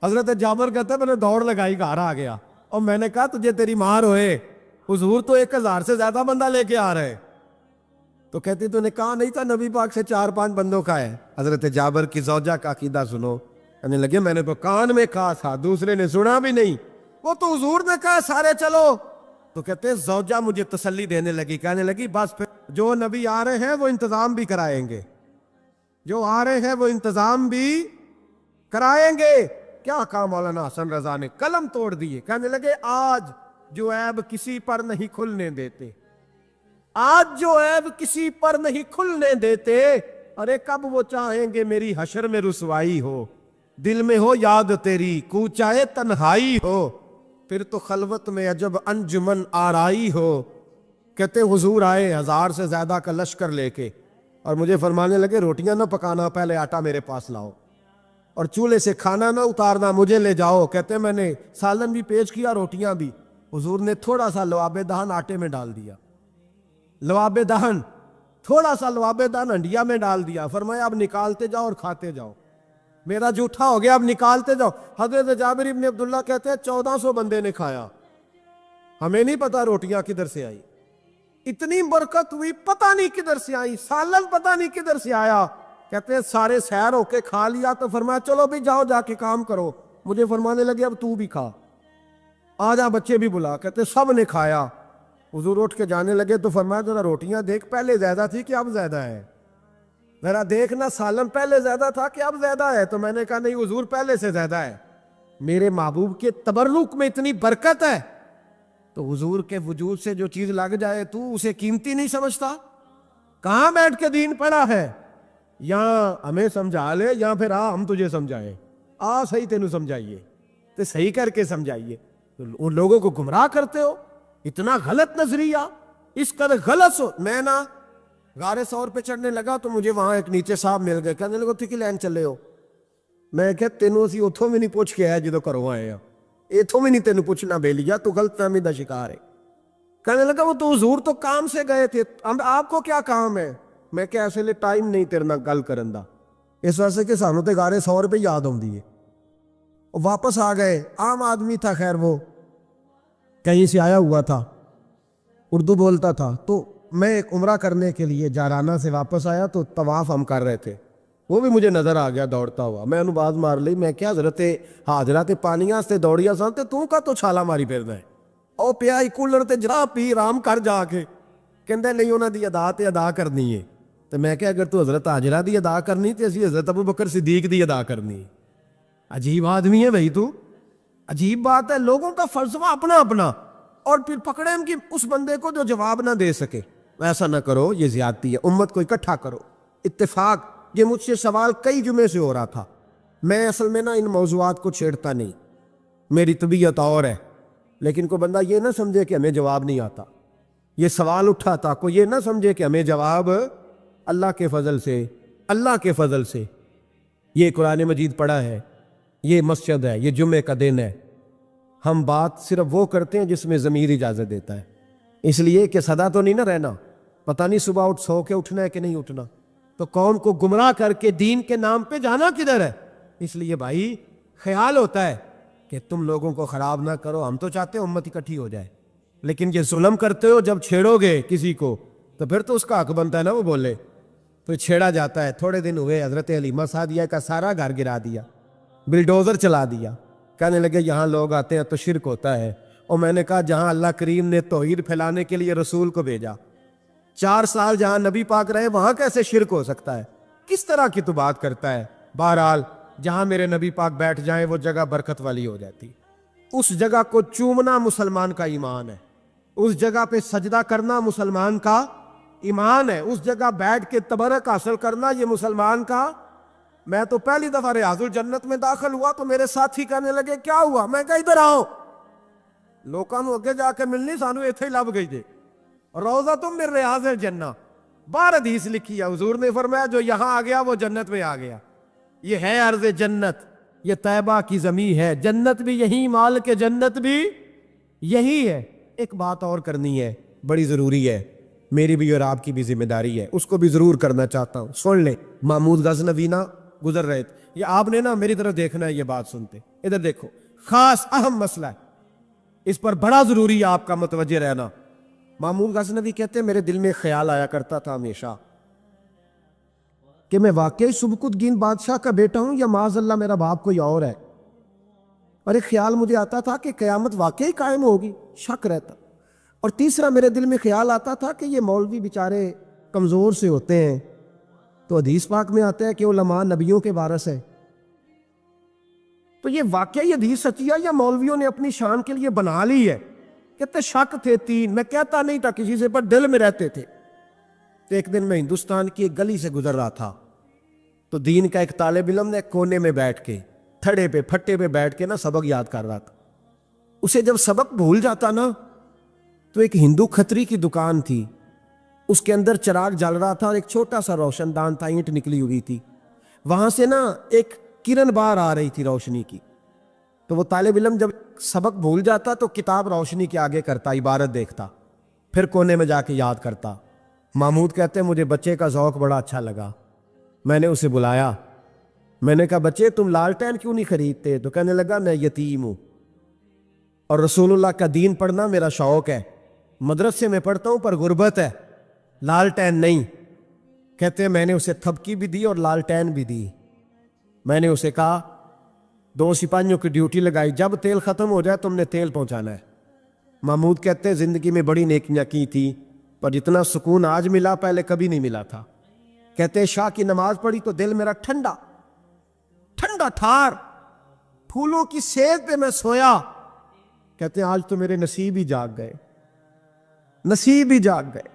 حضرت جابر کہتے میں نے دوڑ لگائی، گھر آ گیا اور میں نے کہا تجھے تیری مار ہوئے، حضور تو 1000 سے زیادہ بندہ لے کے آ رہے۔ تو کہتی تو نے کہا نہیں تھا نبی پاک سے 4-5 بندوں کا ہے۔ حضرت جابر کی زوجہ کا عقیدہ سنو، کہنے لگے میں نے تو کان میں کہا تھا، دوسرے نے سنا بھی نہیں، وہ تو حضور نے کہا سارے چلو۔ تو کہتے زوجہ مجھے تسلی دینے لگی، کہنے لگی بس پھر جو نبی آ رہے ہیں وہ انتظام بھی کرائیں گے، جو آ رہے ہیں وہ انتظام بھی کرائیں گے۔ کیا کہا مولانا حسن رضا نے، قلم توڑ دیے، کہنے لگے آج جو عیب کسی پر نہیں کھلنے دیتے، آج جو عیب کسی پر نہیں کھلنے دیتے، ارے کب وہ چاہیں گے میری حشر میں رسوائی ہو، دل میں ہو یاد تیری کوچائے تنہائی ہو، پھر تو خلوت میں عجب انجمن آرائی ہو۔ کہتے حضور آئے 1000 سے زیادہ کا لشکر لے کے اور مجھے فرمانے لگے روٹیاں نہ پکانا، پہلے آٹا میرے پاس لاؤ، اور چولہے سے کھانا نہ اتارنا، مجھے لے جاؤ۔ کہتے میں نے سالن بھی پیش کیا، روٹیاں بھی۔ حضور نے تھوڑا سا لواب دہن آٹے میں ڈال دیا، لواب دہن، تھوڑا سا لواب دہن ہنڈیا میں ڈال دیا، فرمایا اب نکالتے جاؤ اور کھاتے جاؤ، میرا جھوٹا ہو گیا اب نکالتے جاؤ۔ حضرت جابر ابن عبداللہ کہتے ہیں 1400 بندے نے کھایا، ہمیں نہیں پتا روٹیاں کدھر سے آئی، اتنی برکت ہوئی پتہ نہیں کدھر سے آئی، سالن پتہ نہیں کدھر سے آیا۔ کہتے ہیں سارے سیر ہو کے کھا لیا تو فرمایا چلو بھی جاؤ جا کے کام کرو، مجھے فرمانے لگے اب تو بھی کھا، آ جا بچے بھی بلا۔ کہتے سب نے کھایا، حضور اٹھ کے جانے لگے تو فرمایا ذرا روٹیاں دیکھ پہلے زیادہ تھی کہ اب زیادہ ہے، ذرا دیکھنا سالن پہلے زیادہ تھا کہ اب زیادہ ہے۔ تو میں نے کہا نہیں حضور پہلے سے زیادہ ہے، میرے محبوب کے تبرک میں اتنی برکت ہے۔ تو حضور کے وجود سے جو چیز لگ جائے تو اسے قیمتی نہیں سمجھتا؟ کہاں بیٹھ کے دین پڑھا ہے؟ یا ہمیں سمجھا لے یا پھر ہم تجھے سمجھائیں، صحیح تینوں سمجھائیے تو صحیح کر کے سمجھائیے۔ ان لوگوں کو گمراہ کرتے ہو، اتنا غلط نظریہ، اس قدر غلط میں نا غار ثور پہ چڑھنے لگا تو مجھے وہاں ایک نیچے صاحب مل گئے، کہنے لگے تھی لین چلے ہو؟ میں کہ تینوں اسی اتھوں بھی نہیں پوچھ کے آیا جدو کرو آئے ہیں، اتھوں بھی نہیں تینوں پوچھنا بے لیا، تو غلط فہمی دا شکار ہے۔ کہنے لگا وہ تو حضور تو کام سے گئے تھے، آپ کو کیا کام ہے؟ میں کہ ایسے لئے ٹائم نہیں تیرے نہ گل کرن دا، اس وجہ سے کہ سانوں تے غار ثور پہ یاد ہوں دیئے۔ واپس آ گئے، عام آدمی تھا، خیر وہ کہیں سے آیا ہوا تھا، اردو بولتا تھا۔ تو میں ایک عمرہ کرنے کے لیے جارانہ سے واپس آیا تو طواف ہم کر رہے تھے، وہ بھی مجھے نظر آ گیا دوڑتا ہوا، میں انہوں باز مار لی، میں کیا حضرت حاضرہ تے پانیاں سے دوڑیا سانتے تو کا تو چھالا ماری پھرنا ہے، او پیائی کولر تے جرا پی رام کر جا کے، کہندے نہیں انہاں دی ادا تے ادا کرنی ہے۔ تو میں کہ اگر تو حضرت حاجرہ دی ادا کرنی تے اسی حضرت ابوبکر صدیق دی ادا کرنی ہے۔ عجیب آدمی ہے بھائی تو، عجیب بات ہے، لوگوں کا فلسفہ اپنا اپنا، اور پھر پکڑیں کہ اس بندے کو جو جواب نہ دے سکے۔ ایسا نہ کرو، یہ زیادتی ہے، امت کو اکٹھا کرو، اتفاق۔ یہ مجھ سے سوال کئی جمعے سے ہو رہا تھا، میں اصل میں نا ان موضوعات کو چھیڑتا نہیں، میری طبیعت اور ہے، لیکن کوئی بندہ یہ نہ سمجھے کہ ہمیں جواب نہیں آتا۔ یہ سوال اٹھا تھا، کوئی یہ نہ سمجھے کہ ہمیں جواب اللہ کے فضل سے، اللہ کے فضل سے، یہ قرآن مجید پڑھا ہے، یہ مسجد ہے، یہ جمعے کا دن ہے، ہم بات صرف وہ کرتے ہیں جس میں ضمیر اجازت دیتا ہے، اس لیے کہ سدا تو نہیں نہ رہنا، پتہ نہیں صبح اٹھ سو کے اٹھنا ہے کہ نہیں اٹھنا، تو قوم کو گمراہ کر کے دین کے نام پہ جانا کدھر ہے؟ اس لیے بھائی خیال ہوتا ہے کہ تم لوگوں کو خراب نہ کرو، ہم تو چاہتے ہیں امت اکٹھی ہو جائے، لیکن یہ ظلم کرتے ہو، جب چھیڑو گے کسی کو تو پھر تو اس کا حق بنتا ہے نا وہ بولے، تو چھیڑا جاتا ہے۔ تھوڑے دن ہوئے حضرت حلیمہ سعدیہ کا سارا گھر گرا دیا، بلڈوزر چلا دیا، کہنے لگے یہاں لوگ آتے ہیں تو شرک ہوتا ہے، اور میں نے کہا جہاں اللہ کریم نے توحید پھیلانے کے لیے رسول کو بھیجا، 4 سال جہاں نبی پاک رہے وہاں کیسے شرک ہو سکتا ہے؟ کس طرح کی تو بات کرتا ہے؟ بہرحال جہاں میرے نبی پاک بیٹھ جائیں وہ جگہ برکت والی ہو جاتی. اس جگہ کو چومنا مسلمان کا ایمان ہے. اس جگہ پہ سجدہ کرنا مسلمان کا ایمان ہے. اس جگہ بیٹھ کے تبرک حاصل کرنا یہ مسلمان کا. میں تو پہلی دفعہ ریاض الجنت میں داخل ہوا تو میرے ساتھی کہنے لگے کیا ہوا؟ میں کہا ادھر آؤ. لوکاں نوں اگے جا کے ملنی، سانو ایتھے ہی لب گئی دے. روضۃ من ریاض الجنہ، 12 حدیث لکھی ہے. حضور نے فرمایا جو یہاں آ گیا وہ جنت میں آ گیا. یہ ہے ارض جنت، یہ طیبہ کی زمین ہے. جنت بھی یہی، مال کے جنت بھی یہی ہے. ایک بات اور کرنی ہے، بڑی ضروری ہے، میری بھی اور آپ کی بھی ذمہ داری ہے، اس کو بھی ضرور کرنا چاہتا ہوں. سن لیں. محمود غزنوی نا گزر رہے تھے. یہ آپ نے نا میری طرف دیکھنا ہے، یہ بات سنتے ادھر دیکھو. خاص اہم مسئلہ ہے، اس پر بڑا ضروری ہے آپ کا متوجہ رہنا. محمود غزنوی کہتے ہیں میرے دل میں خیال آیا کرتا تھا ہمیشہ کہ میں واقعی سبکتگین بادشاہ کا بیٹا ہوں یا معاذ اللہ میرا باپ کوئی اور ہے. اور ایک خیال مجھے آتا تھا کہ قیامت واقعی قائم ہوگی، شک رہتا. اور تیسرا میرے دل میں خیال آتا تھا کہ یہ مولوی بیچارے کمزور سے ہوتے ہیں، تو حدیث پاک میں آتا ہے کہ علماء نبیوں کے وارث ہیں. تو یہ واقعی حدیث سچی ہے یا مولویوں نے اپنی شان کے لیے بنا لی ہے؟ کہتے شک تھے 3. میں کہتا نہیں تھا کسی سے، پر دل میں رہتے تھے. تو ایک دن میں ہندوستان کی ایک گلی سے گزر رہا تھا تو دین کا ایک طالب علم نے کونے میں بیٹھ کے تھڑے پہ پھٹے پہ بیٹھ کے نا سبق یاد کر رہا تھا. اسے جب سبق بھول جاتا نا تو ایک ہندو کھتری کی دکان تھی، اس کے اندر چراغ جل رہا تھا اور ایک چھوٹا سا روشن دان تھا، اینٹ نکلی ہوئی تھی. وہاں سے نا ایک کرن باہر آ رہی تھی روشنی کی. تو وہ طالب علم جب سبق بھول جاتا تو کتاب روشنی کے آگے کرتا، عبارت دیکھتا، پھر کونے میں جا کے یاد کرتا. محمود کہتے ہیں مجھے بچے کا ذوق بڑا اچھا لگا. میں نے اسے بلایا، میں نے کہا بچے تم لالٹین کیوں نہیں خریدتے؟ تو کہنے لگا میں یتیم ہوں اور رسول اللہ کا دین پڑھنا میرا شوق ہے، مدرسے میں پڑھتا ہوں پر غربت ہے، لالٹین نہیں. کہتے ہیں میں نے اسے تھپکی بھی دی اور لالٹین بھی دی. میں نے اسے کہا 2 سپاہیوں کی ڈیوٹی لگائی، جب تیل ختم ہو جائے تم نے تیل پہنچانا ہے. محمود کہتے ہیں زندگی میں بڑی نیکیاں کی تھی پر جتنا سکون آج ملا پہلے کبھی نہیں ملا تھا. کہتے ہیں شاہ کی نماز پڑھی تو دل میرا ٹھنڈا ٹھنڈا ٹھار، پھولوں کی سیج پہ میں سویا. کہتے ہیں آج تو میرے نصیب ہی جاگ گئے، نصیب ہی جاگ گئے.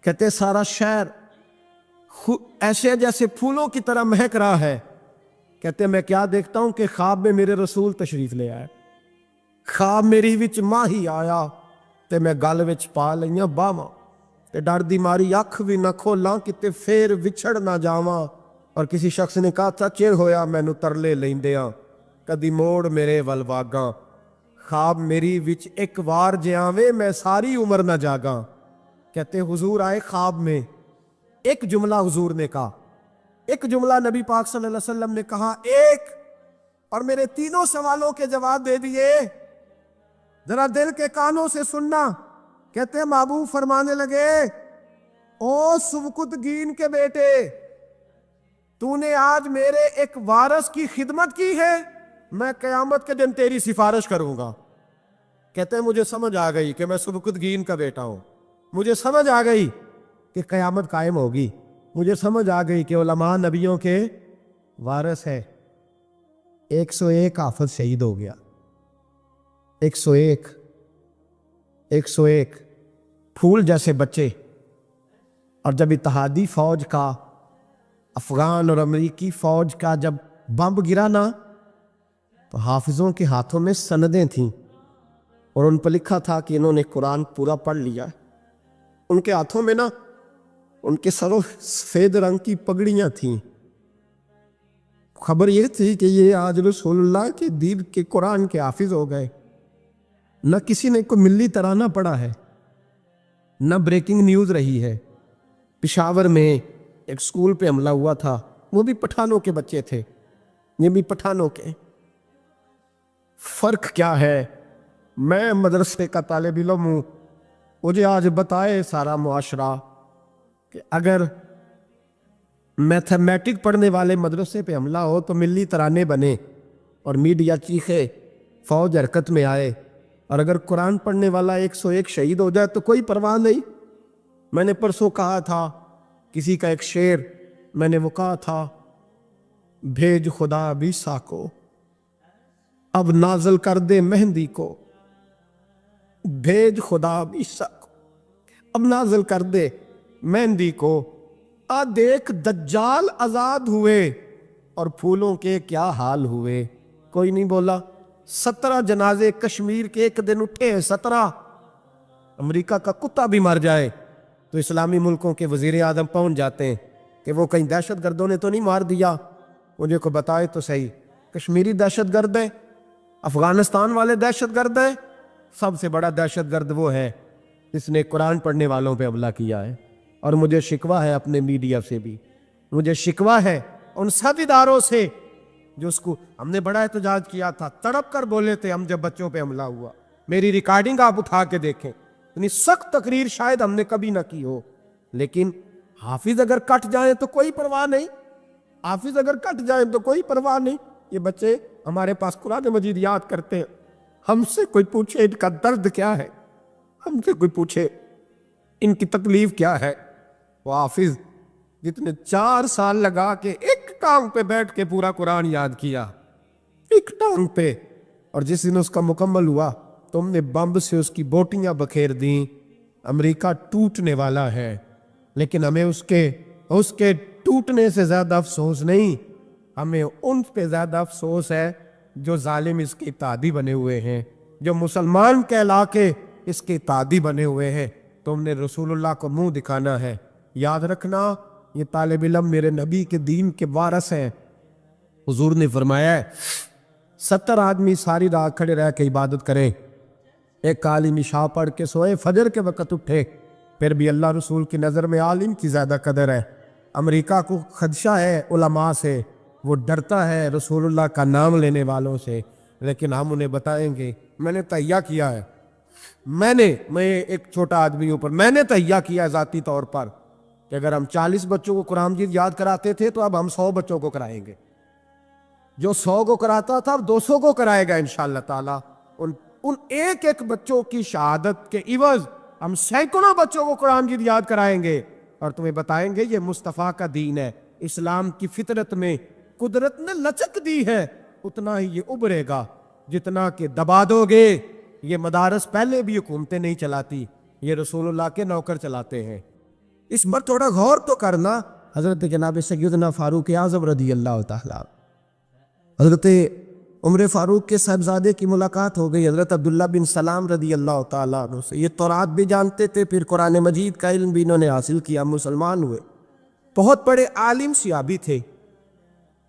کہتے ہیں سارا شہر ایسے جیسے پھولوں کی طرح مہک رہا ہے. کہتے ہیں میں کیا دیکھتا ہوں کہ خواب میں میرے رسول تشریف لے آئے. خواب میری وچ ماہی آیا تے میں گل وچ پا لئیاں باواں تے ڈر دی ماری اکھ بھی نہ کھولاں کتے پھر وچھڑ نہ جاواں. اور کسی شخص نے کہا تھا چر ہویا مینوں ترلے لیندیاں کدی موڑ میرے ول واگاں. خواب میری وچ ایک وار جے آوے میں ساری عمر نہ جاگاں. کہتے حضور آئے خواب میں، ایک جملہ حضور نے کہا، ایک جملہ نبی پاک صلی اللہ علیہ وسلم نے کہا، ایک، اور میرے تینوں سوالوں کے جواب دے دیے. ذرا دل کے کانوں سے سننا. کہتے ہیں محبوب فرمانے لگے او سبکتگین کے بیٹے، تو نے آج میرے ایک وارث کی خدمت کی ہے، میں قیامت کے دن تیری سفارش کروں گا. کہتے ہیں مجھے سمجھ آ گئی کہ میں سبکتگین کا بیٹا ہوں، مجھے سمجھ آ گئی کہ قیامت قائم ہوگی، مجھے سمجھ آ گئی کہ علماء نبیوں کے وارث ہے. 101 حافظ شہید ہو گیا، 101 پھول جیسے بچے. اور جب اتحادی فوج کا، افغان اور امریکی فوج کا جب بمب گرا نا تو حافظوں کے ہاتھوں میں سندیں تھیں اور ان پر لکھا تھا کہ انہوں نے قرآن پورا پڑھ لیا. ان کے ہاتھوں میں نا ان کے سروں سفید رنگ کی پگڑیاں تھیں. خبر یہ تھی کہ یہ آج رسول اللہ کے دین کے قرآن کے حافظ ہو گئے. نہ کسی نے کوئی ملی ترانہ پڑھا ہے، نہ بریکنگ نیوز رہی ہے. پشاور میں ایک سکول پہ حملہ ہوا تھا، وہ بھی پٹھانوں کے بچے تھے، یہ بھی پٹھانوں کے. فرق کیا ہے؟ میں مدرسے کا طالب علم ہوں، مجھے آج بتائے سارا معاشرہ کہ اگر میتھمیٹک پڑھنے والے مدرسے پہ حملہ ہو تو ملی ترانے بنے اور میڈیا چیخے، فوج حرکت میں آئے، اور اگر قرآن پڑھنے والا 101 شہید ہو جائے تو کوئی پرواہ نہیں. میں نے پرسوں کہا تھا کسی کا ایک شعر، میں نے وہ کہا تھا، بھیج خدا عیسیٰ کو اب نازل کر دے مہندی کو، بھیج خدا عیسیٰ کو اب نازل کر دے مہندی کو، آ دیکھ دجال آزاد ہوئے اور پھولوں کے کیا حال ہوئے۔ کوئی نہیں بولا۔ 17 جنازے کشمیر کے ایک دن اٹھے، 17۔ امریکہ کا کتا بھی مر جائے تو اسلامی ملکوں کے وزیر اعظم پہنچ جاتے ہیں کہ وہ کہیں دہشت گردوں نے تو نہیں مار دیا، مجھے کو بتائے تو صحیح، کشمیری دہشت گرد ہے، افغانستان والے دہشت گرد ہیں، سب سے بڑا دہشت گرد وہ ہے جس نے قرآن پڑھنے والوں پہ حملہ کیا ہے۔ اور مجھے شکوہ ہے اپنے میڈیا سے بھی، مجھے شکوہ ہے ان سب اداروں سے جو اس کو، ہم نے بڑا احتجاج کیا تھا، تڑپ کر بولے تھے ہم جب بچوں پہ حملہ ہوا، میری ریکارڈنگ آپ اٹھا کے دیکھیں، اتنی سخت تقریر شاید ہم نے کبھی نہ کی ہو، لیکن حافظ اگر کٹ جائیں تو کوئی پرواہ نہیں، حافظ اگر کٹ جائیں تو کوئی پرواہ نہیں۔ یہ بچے ہمارے پاس قرآن مجید یاد کرتے ہیں، ہم سے کوئی پوچھے ان کا درد کیا ہے، ہم سے کوئی پوچھے ان کی تکلیف کیا ہے۔ وہ حافظ جتنے 4 سال لگا کے ایک ٹانگ پہ بیٹھ کے پورا قرآن یاد کیا، ایک ٹانگ پہ، اور جس دن اس کا مکمل ہوا تم نے بمب سے اس کی بوٹیاں بکھیر دیں۔ امریکہ ٹوٹنے والا ہے، لیکن ہمیں اس کے ٹوٹنے سے زیادہ افسوس نہیں، ہمیں ان پہ زیادہ افسوس ہے جو ظالم اس کے اتحادی بنے ہوئے ہیں، جو مسلمان کہلا کے اس کے اتحادی بنے ہوئے ہیں۔ تم نے رسول اللہ کو منہ دکھانا ہے۔ یاد رکھنا یہ طالب علم میرے نبی کے دین کے وارث ہیں۔ حضور نے فرمایا ہے 70 آدمی ساری رات کھڑے رہ کے عبادت کریں، ایک عالم عشاء پڑھ کے سوئے، فجر کے وقت اٹھے، پھر بھی اللہ رسول کی نظر میں عالم کی زیادہ قدر ہے۔ امریکہ کو خدشہ ہے علماء سے، وہ ڈرتا ہے رسول اللہ کا نام لینے والوں سے، لیکن ہم انہیں بتائیں گے، میں نے تہیہ کیا ہے، میں ایک چھوٹا آدمی اوپر میں نے تہیہ کیا ہے ذاتی طور پر کہ اگر ہم 40 بچوں کو قرآن مجید یاد کراتے تھے تو اب ہم 100 بچوں کو کرائیں گے، جو 100 کو کراتا تھا اب 200 کو کرائے گا انشاءاللہ تعالی۔ ان ایک ایک بچوں کی شہادت کے عوض ہم سینکڑوں بچوں کو قرآن مجید یاد کرائیں گے اور تمہیں بتائیں گے یہ مصطفیٰ کا دین ہے، اسلام کی فطرت میں قدرت نے لچک دی ہے، اتنا ہی یہ ابھرے گا جتنا کہ دبا دو گے۔ یہ مدارس پہلے بھی حکومتیں نہیں چلاتی، یہ رسول اللہ کے نوکر چلاتے ہیں۔ اس پر تھوڑا غور تو کرنا۔ حضرت جناب سیدنا فاروق اعظم رضی اللہ تعالیٰ، حضرت عمر فاروق کے صاحبزادے کی ملاقات ہو گئی حضرت عبداللہ بن سلام رضی اللہ تعالیٰ عنہ سے۔ یہ تورات بھی جانتے تھے، پھر قرآن مجید کا علم بھی انہوں نے حاصل کیا، مسلمان ہوئے، بہت بڑے عالم صحابی تھے۔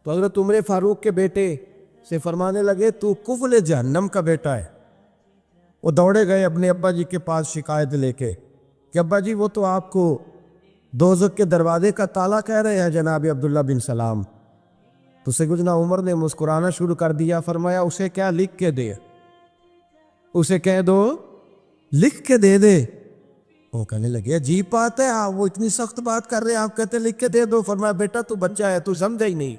تو حضرت عمر فاروق کے بیٹے سے فرمانے لگے تو کفل جہنم کا بیٹا ہے۔ وہ دوڑے گئے اپنے ابا جی کے پاس شکایت لے کے کہ ابا جی وہ تو آپ کو دوزخ کے دروازے کا تالا کہہ رہے ہیں جناب عبداللہ بن سلام۔ تو سیدنا عمر نے مسکرانا شروع کر دیا، فرمایا اسے کیا لکھ کے دے، اسے کہہ دو لکھ کے دے دے۔ وہ کہنے لگے عجیب بات ہے، آپ وہ اتنی سخت بات کر رہے ہیں، آپ کہتے لکھ کے دے دو۔ فرمایا بیٹا تو بچہ ہے، تو سمجھا ہی نہیں،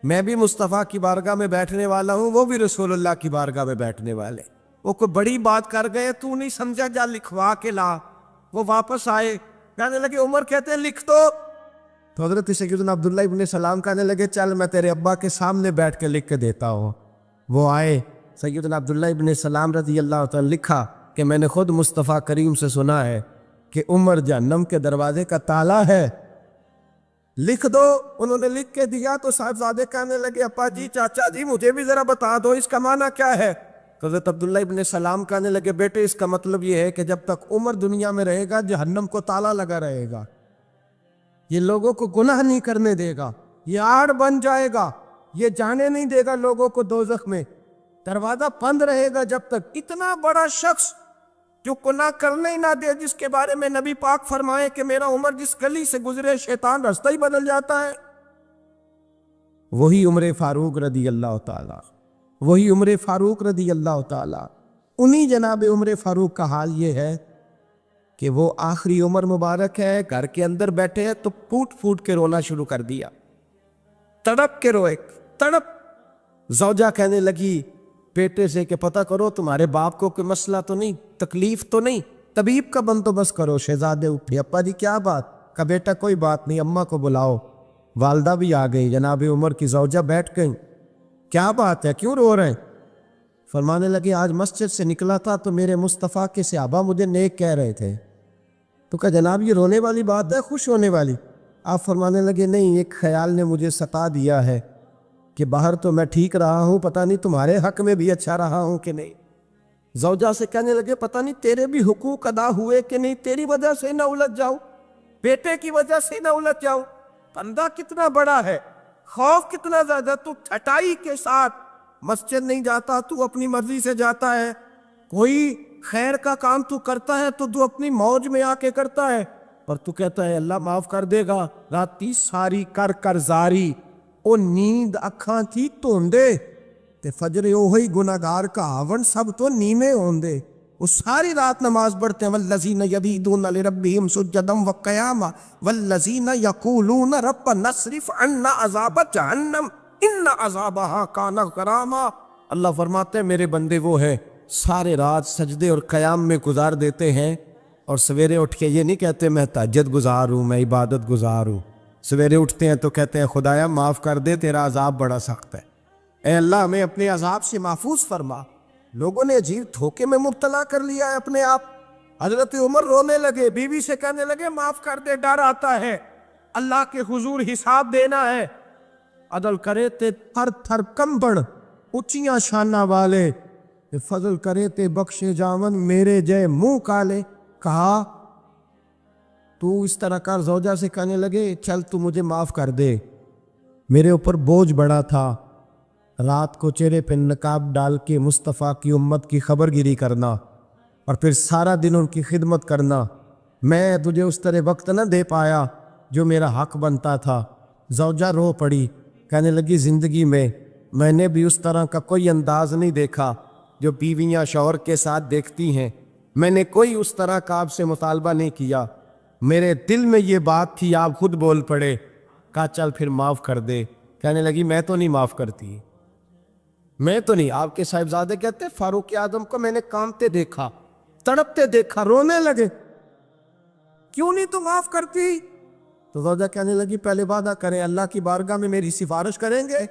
میں بھی مصطفیٰ کی بارگاہ میں بیٹھنے والا ہوں، وہ بھی رسول اللہ کی بارگاہ میں بیٹھنے والے۔ وہ کوئی بڑی بات کر گئے، تو نہیں سمجھا، جا لکھوا کے لا۔ وہ واپس آئے، کہنے لگے عمر کہتے ہیں لکھ دو۔ تو حضرت سیدنا عبداللہ ابن سلام کہنے لگے چل میں تیرے ابا کے سامنے بیٹھ کے لکھ کے دیتا ہوں۔ وہ آئے، سیدنا عبداللہ ابن سلام رضی اللہ تعالیٰ لکھا کہ میں نے خود مصطفیٰ کریم سے سنا ہے کہ عمر جہنم کے دروازے کا تالا ہے، لکھ دو۔ انہوں نے لکھ کے دیا تو صاحبزادے کہنے لگے ابا جی چاچا جی مجھے بھی ذرا بتا دو اس کا معنی کیا ہے۔ حضرت عبداللہ ابن سلام کہنے لگے بیٹے اس کا مطلب یہ ہے کہ جب تک عمر دنیا میں رہے گا جہنم کو تالا لگا رہے گا، یہ لوگوں کو گناہ نہیں کرنے دے گا، یہ آڑ بن جائے گا، یہ جانے نہیں دے گا لوگوں کو دوزخ میں، دروازہ بند رہے گا جب تک۔ اتنا بڑا شخص جو گناہ کرنے ہی نہ دے، جس کے بارے میں نبی پاک فرمائے کہ میرا عمر جس گلی سے گزرے شیطان راستہ ہی بدل جاتا ہے، وہی عمر فاروق رضی اللہ تعالیٰ، وہی عمر فاروق رضی اللہ تعالیٰ۔ انہی جناب عمر فاروق کا حال یہ ہے کہ وہ آخری عمر مبارک ہے، گھر کے اندر بیٹھے ہیں تو پھوٹ پھوٹ کے رونا شروع کر دیا، تڑپ کے روئے، تڑپ۔ زوجہ کہنے لگی بیٹے سے کہ پتہ کرو تمہارے باپ کو کوئی مسئلہ تو نہیں، تکلیف تو نہیں؟ طبیب کا بندوبست کرو۔ شہزادے اٹھے، ابا جی کیا بات؟ کہا بیٹا کوئی بات نہیں، اماں کو بلاؤ۔ والدہ بھی آ گئی، جناب عمر کی زوجہ بیٹھ گئیں۔ کیا بات ہے، کیوں رو رہے ہیں؟ فرمانے لگے آج مسجد سے نکلا تھا تو میرے مصطفیٰ کے صحابہ مجھے نیک کہہ رہے تھے۔ تو کہا جناب یہ رونے والی بات ہے خوش ہونے والی؟ آپ فرمانے لگے نہیں، ایک خیال نے مجھے ستا دیا ہے کہ باہر تو میں ٹھیک رہا ہوں، پتہ نہیں تمہارے حق میں بھی اچھا رہا ہوں کہ نہیں۔ زوجہ سے کہنے لگے پتہ نہیں تیرے بھی حقوق ادا ہوئے کہ نہیں، تیری وجہ سے نہ الجھ جاؤں، بیٹے کی وجہ سے نہ الجھ جاؤں۔ بندہ کتنا بڑا ہے، خوف کتنا زیادہ، تو ٹھٹائی کے ساتھ مسجد نہیں جاتا، تو اپنی مرضی سے جاتا ہے، کوئی خیر کا کام تو کرتا ہے تو اپنی موج میں آ کے کرتا ہے، پر تو کہتا ہے اللہ معاف کر دے گا۔ راتی ساری کر کر زاری، او نیند اکھاں تھی توندے تے فجر اوہی گناہگار کا آون سب تو نیمے ہوندے۔ وہ ساری رات نماز پڑھتے ہیں، والذین یبیتون لربہم سجدا وقیاما والذین یقولون ربنا اصرف عنا عذاب جہنم ان عذابہا کان غراما۔ اللہ فرماتے ہیں میرے بندے وہ ہیں سارے رات سجدے اور قیام میں گزار دیتے ہیں، اور سویرے اٹھ کے یہ نہیں کہتے میں تہجد گزار ہوں، میں عبادت گزار ہوں۔ سویرے اٹھتے ہیں تو کہتے ہیں خدایا معاف کر دے، تیرا عذاب بڑا سخت ہے، اے اللہ ہمیں اپنے عذاب سے محفوظ فرما۔ لوگوں نے عجیب دھوکے میں مبتلا کر لیا ہے اپنے آپ۔ حضرت عمر رونے لگے، بیوی سے کہنے لگے معاف کر دے، ڈر آتا ہے، اللہ کے حضور حساب دینا ہے۔ عدل کرے تے تھر تھر کمبڑ اچیاں شانہ والے، فضل کرے تے بخشے جاون میرے جے منہ کالے۔ کہا تو اس طرح کر، زوجہ سے کہنے لگے چل تو مجھے معاف کر دے، میرے اوپر بوجھ بڑا تھا، رات کو چہرے پہ نقاب ڈال کے مصطفیٰ کی امت کی خبر گیری کرنا اور پھر سارا دن ان کی خدمت کرنا، میں تجھے اس طرح وقت نہ دے پایا جو میرا حق بنتا تھا۔ زوجہ رو پڑی، کہنے لگی زندگی میں نے بھی اس طرح کا کوئی انداز نہیں دیکھا جو بیویاں شوہر کے ساتھ دیکھتی ہیں، میں نے کوئی اس طرح کا آپ سے مطالبہ نہیں کیا، میرے دل میں یہ بات تھی، آپ خود بول پڑے۔ کہا چل پھر معاف کر دے۔ کہنے لگی میں تو نہیں معاف کرتی، میں تو نہیں۔ آپ کے صاحبزادے کہتے ہیں فاروق اعظم کو میں نے کانپتے دیکھا، تڑپتے دیکھا، رونے لگے، کیوں نہیں تو معاف کرتی؟ تو زوجہ کہنے لگی پہلے وعدہ کریں، اللہ کی بارگاہ میں میری سفارش کریں گے؟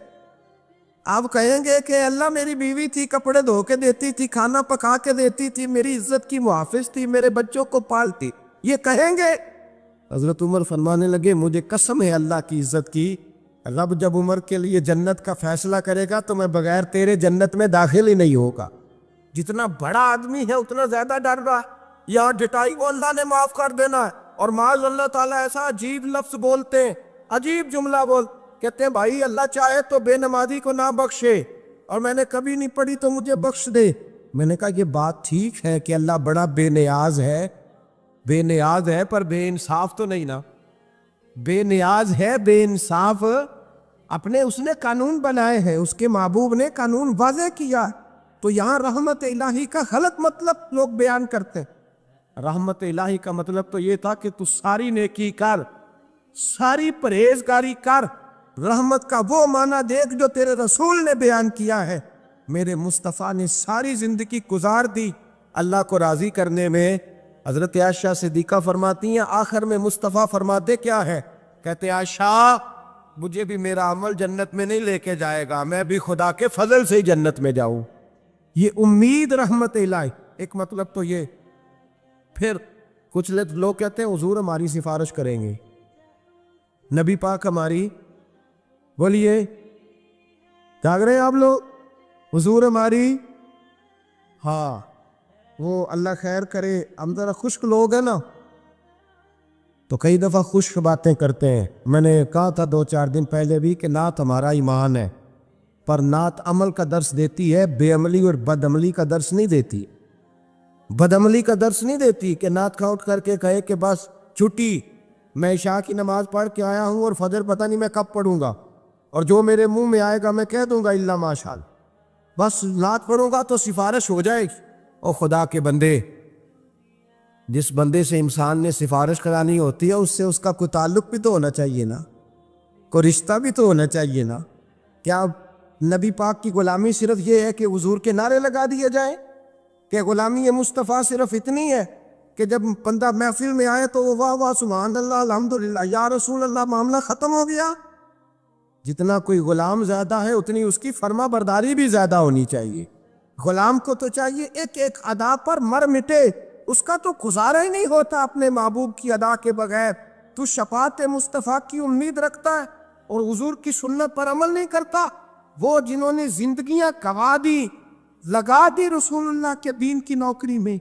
آپ کہیں گے کہ اللہ میری بیوی تھی، کپڑے دھو کے دیتی تھی، کھانا پکا کے دیتی تھی، میری عزت کی محافظ تھی، میرے بچوں کو پالتی، یہ کہیں گے؟ حضرت عمر فرمانے لگے مجھے قسم ہے اللہ کی عزت کی، رب جب عمر کے لیے جنت کا فیصلہ کرے گا تو میں بغیر تیرے جنت میں داخل ہی نہیں ہوگا۔ جتنا بڑا آدمی ہے اتنا زیادہ ڈر رہا ہے، یہاں ڈٹائی کو اللہ نے معاف کر دینا ہے، اور معاذ اللہ تعالیٰ ایسا عجیب لفظ بولتے ہیں، عجیب جملہ کہتے ہیں بھائی اللہ چاہے تو بے نمازی کو نہ بخشے، اور میں نے کبھی نہیں پڑھی تو مجھے بخش دے۔ میں نے کہا یہ بات ٹھیک ہے کہ اللہ بڑا بے نیاز ہے، پر بے انصاف تو نہیں نا، بے نیاز ہے، بے انصاف اپنے اس نے قانون بنائے ہیں، اس کے محبوب نے قانون واضح کیا، تو یہاں رحمت الہی کا غلط مطلب لوگ بیان کرتے ہیں۔ رحمت الہی کا مطلب تو یہ تھا کہ تو ساری نیکی کر، ساری پرہیزگاری کر، رحمت کا وہ معنی دیکھ جو تیرے رسول نے بیان کیا ہے۔ میرے مصطفیٰ نے ساری زندگی گزار دی اللہ کو راضی کرنے میں۔ حضرت عائشہ صدیقہ فرماتی ہیں آخر میں مصطفیٰ فرماتے کیا ہے؟ کہتے عائشہ مجھے بھی میرا عمل جنت میں نہیں لے کے جائے گا، میں بھی خدا کے فضل سے ہی جنت میں جاؤں۔ یہ امید رحمت الہی، ایک مطلب تو یہ۔ پھر کچھ لوگ کہتے ہیں حضور ہماری سفارش کریں گے، نبی پاک ہماری، بولیے جاگ رہے ہیں آپ لوگ؟ حضور ہماری، ہاں وہ اللہ خیر کرے، ہم ذرا خشک لوگ ہیں نا تو کئی دفعہ خشک باتیں کرتے ہیں۔ میں نے کہا تھا 2-4 دن پہلے بھی کہ نعت ہمارا ایمان ہے، پر نعت عمل کا درس دیتی ہے، بے عملی اور بد عملی کا درس نہیں دیتی۔ بد عملی کا درس نہیں دیتی کہ نعت کھا اٹھ کر کے کہے کہ بس چھٹی، میں عشاء کی نماز پڑھ کے آیا ہوں اور فجر پتہ نہیں میں کب پڑھوں گا، اور جو میرے منہ میں آئے گا میں کہہ دوں گا الا ماشاءاللہ، بس نعت پڑھوں گا تو سفارش ہو جائے گی۔ او خدا کے بندے، جس بندے سے انسان نے سفارش کرانی ہوتی ہے اس کا کوئی تعلق بھی تو ہونا چاہیے نا، کوئی رشتہ بھی تو ہونا چاہیے نا۔ کیا نبی پاک کی غلامی صرف یہ ہے کہ حضور کے نعرے لگا دیے جائیں کہ غلامی مصطفیٰ صرف اتنی ہے؟ کہ جب بندہ محفل میں آئے تو وہ واہ واہ سبحان اللہ الحمدللہ یا رسول اللہ معاملہ ختم ہو گیا؟ جتنا کوئی غلام زیادہ ہے اتنی اس کی فرما برداری بھی زیادہ ہونی چاہیے. غلام کو تو چاہیے ایک ایک ادا پر مر مٹے، اس کا تو گزارا ہی نہیں ہوتا اپنے محبوب کی ادا کے بغیر. تو شفاعت مصطفیٰ کی امید رکھتا ہے اور حضور کی سنت پر عمل نہیں کرتا. وہ جنہوں نے زندگیاں گوا دی، لگا دی رسول اللہ کے دین کی نوکری میں،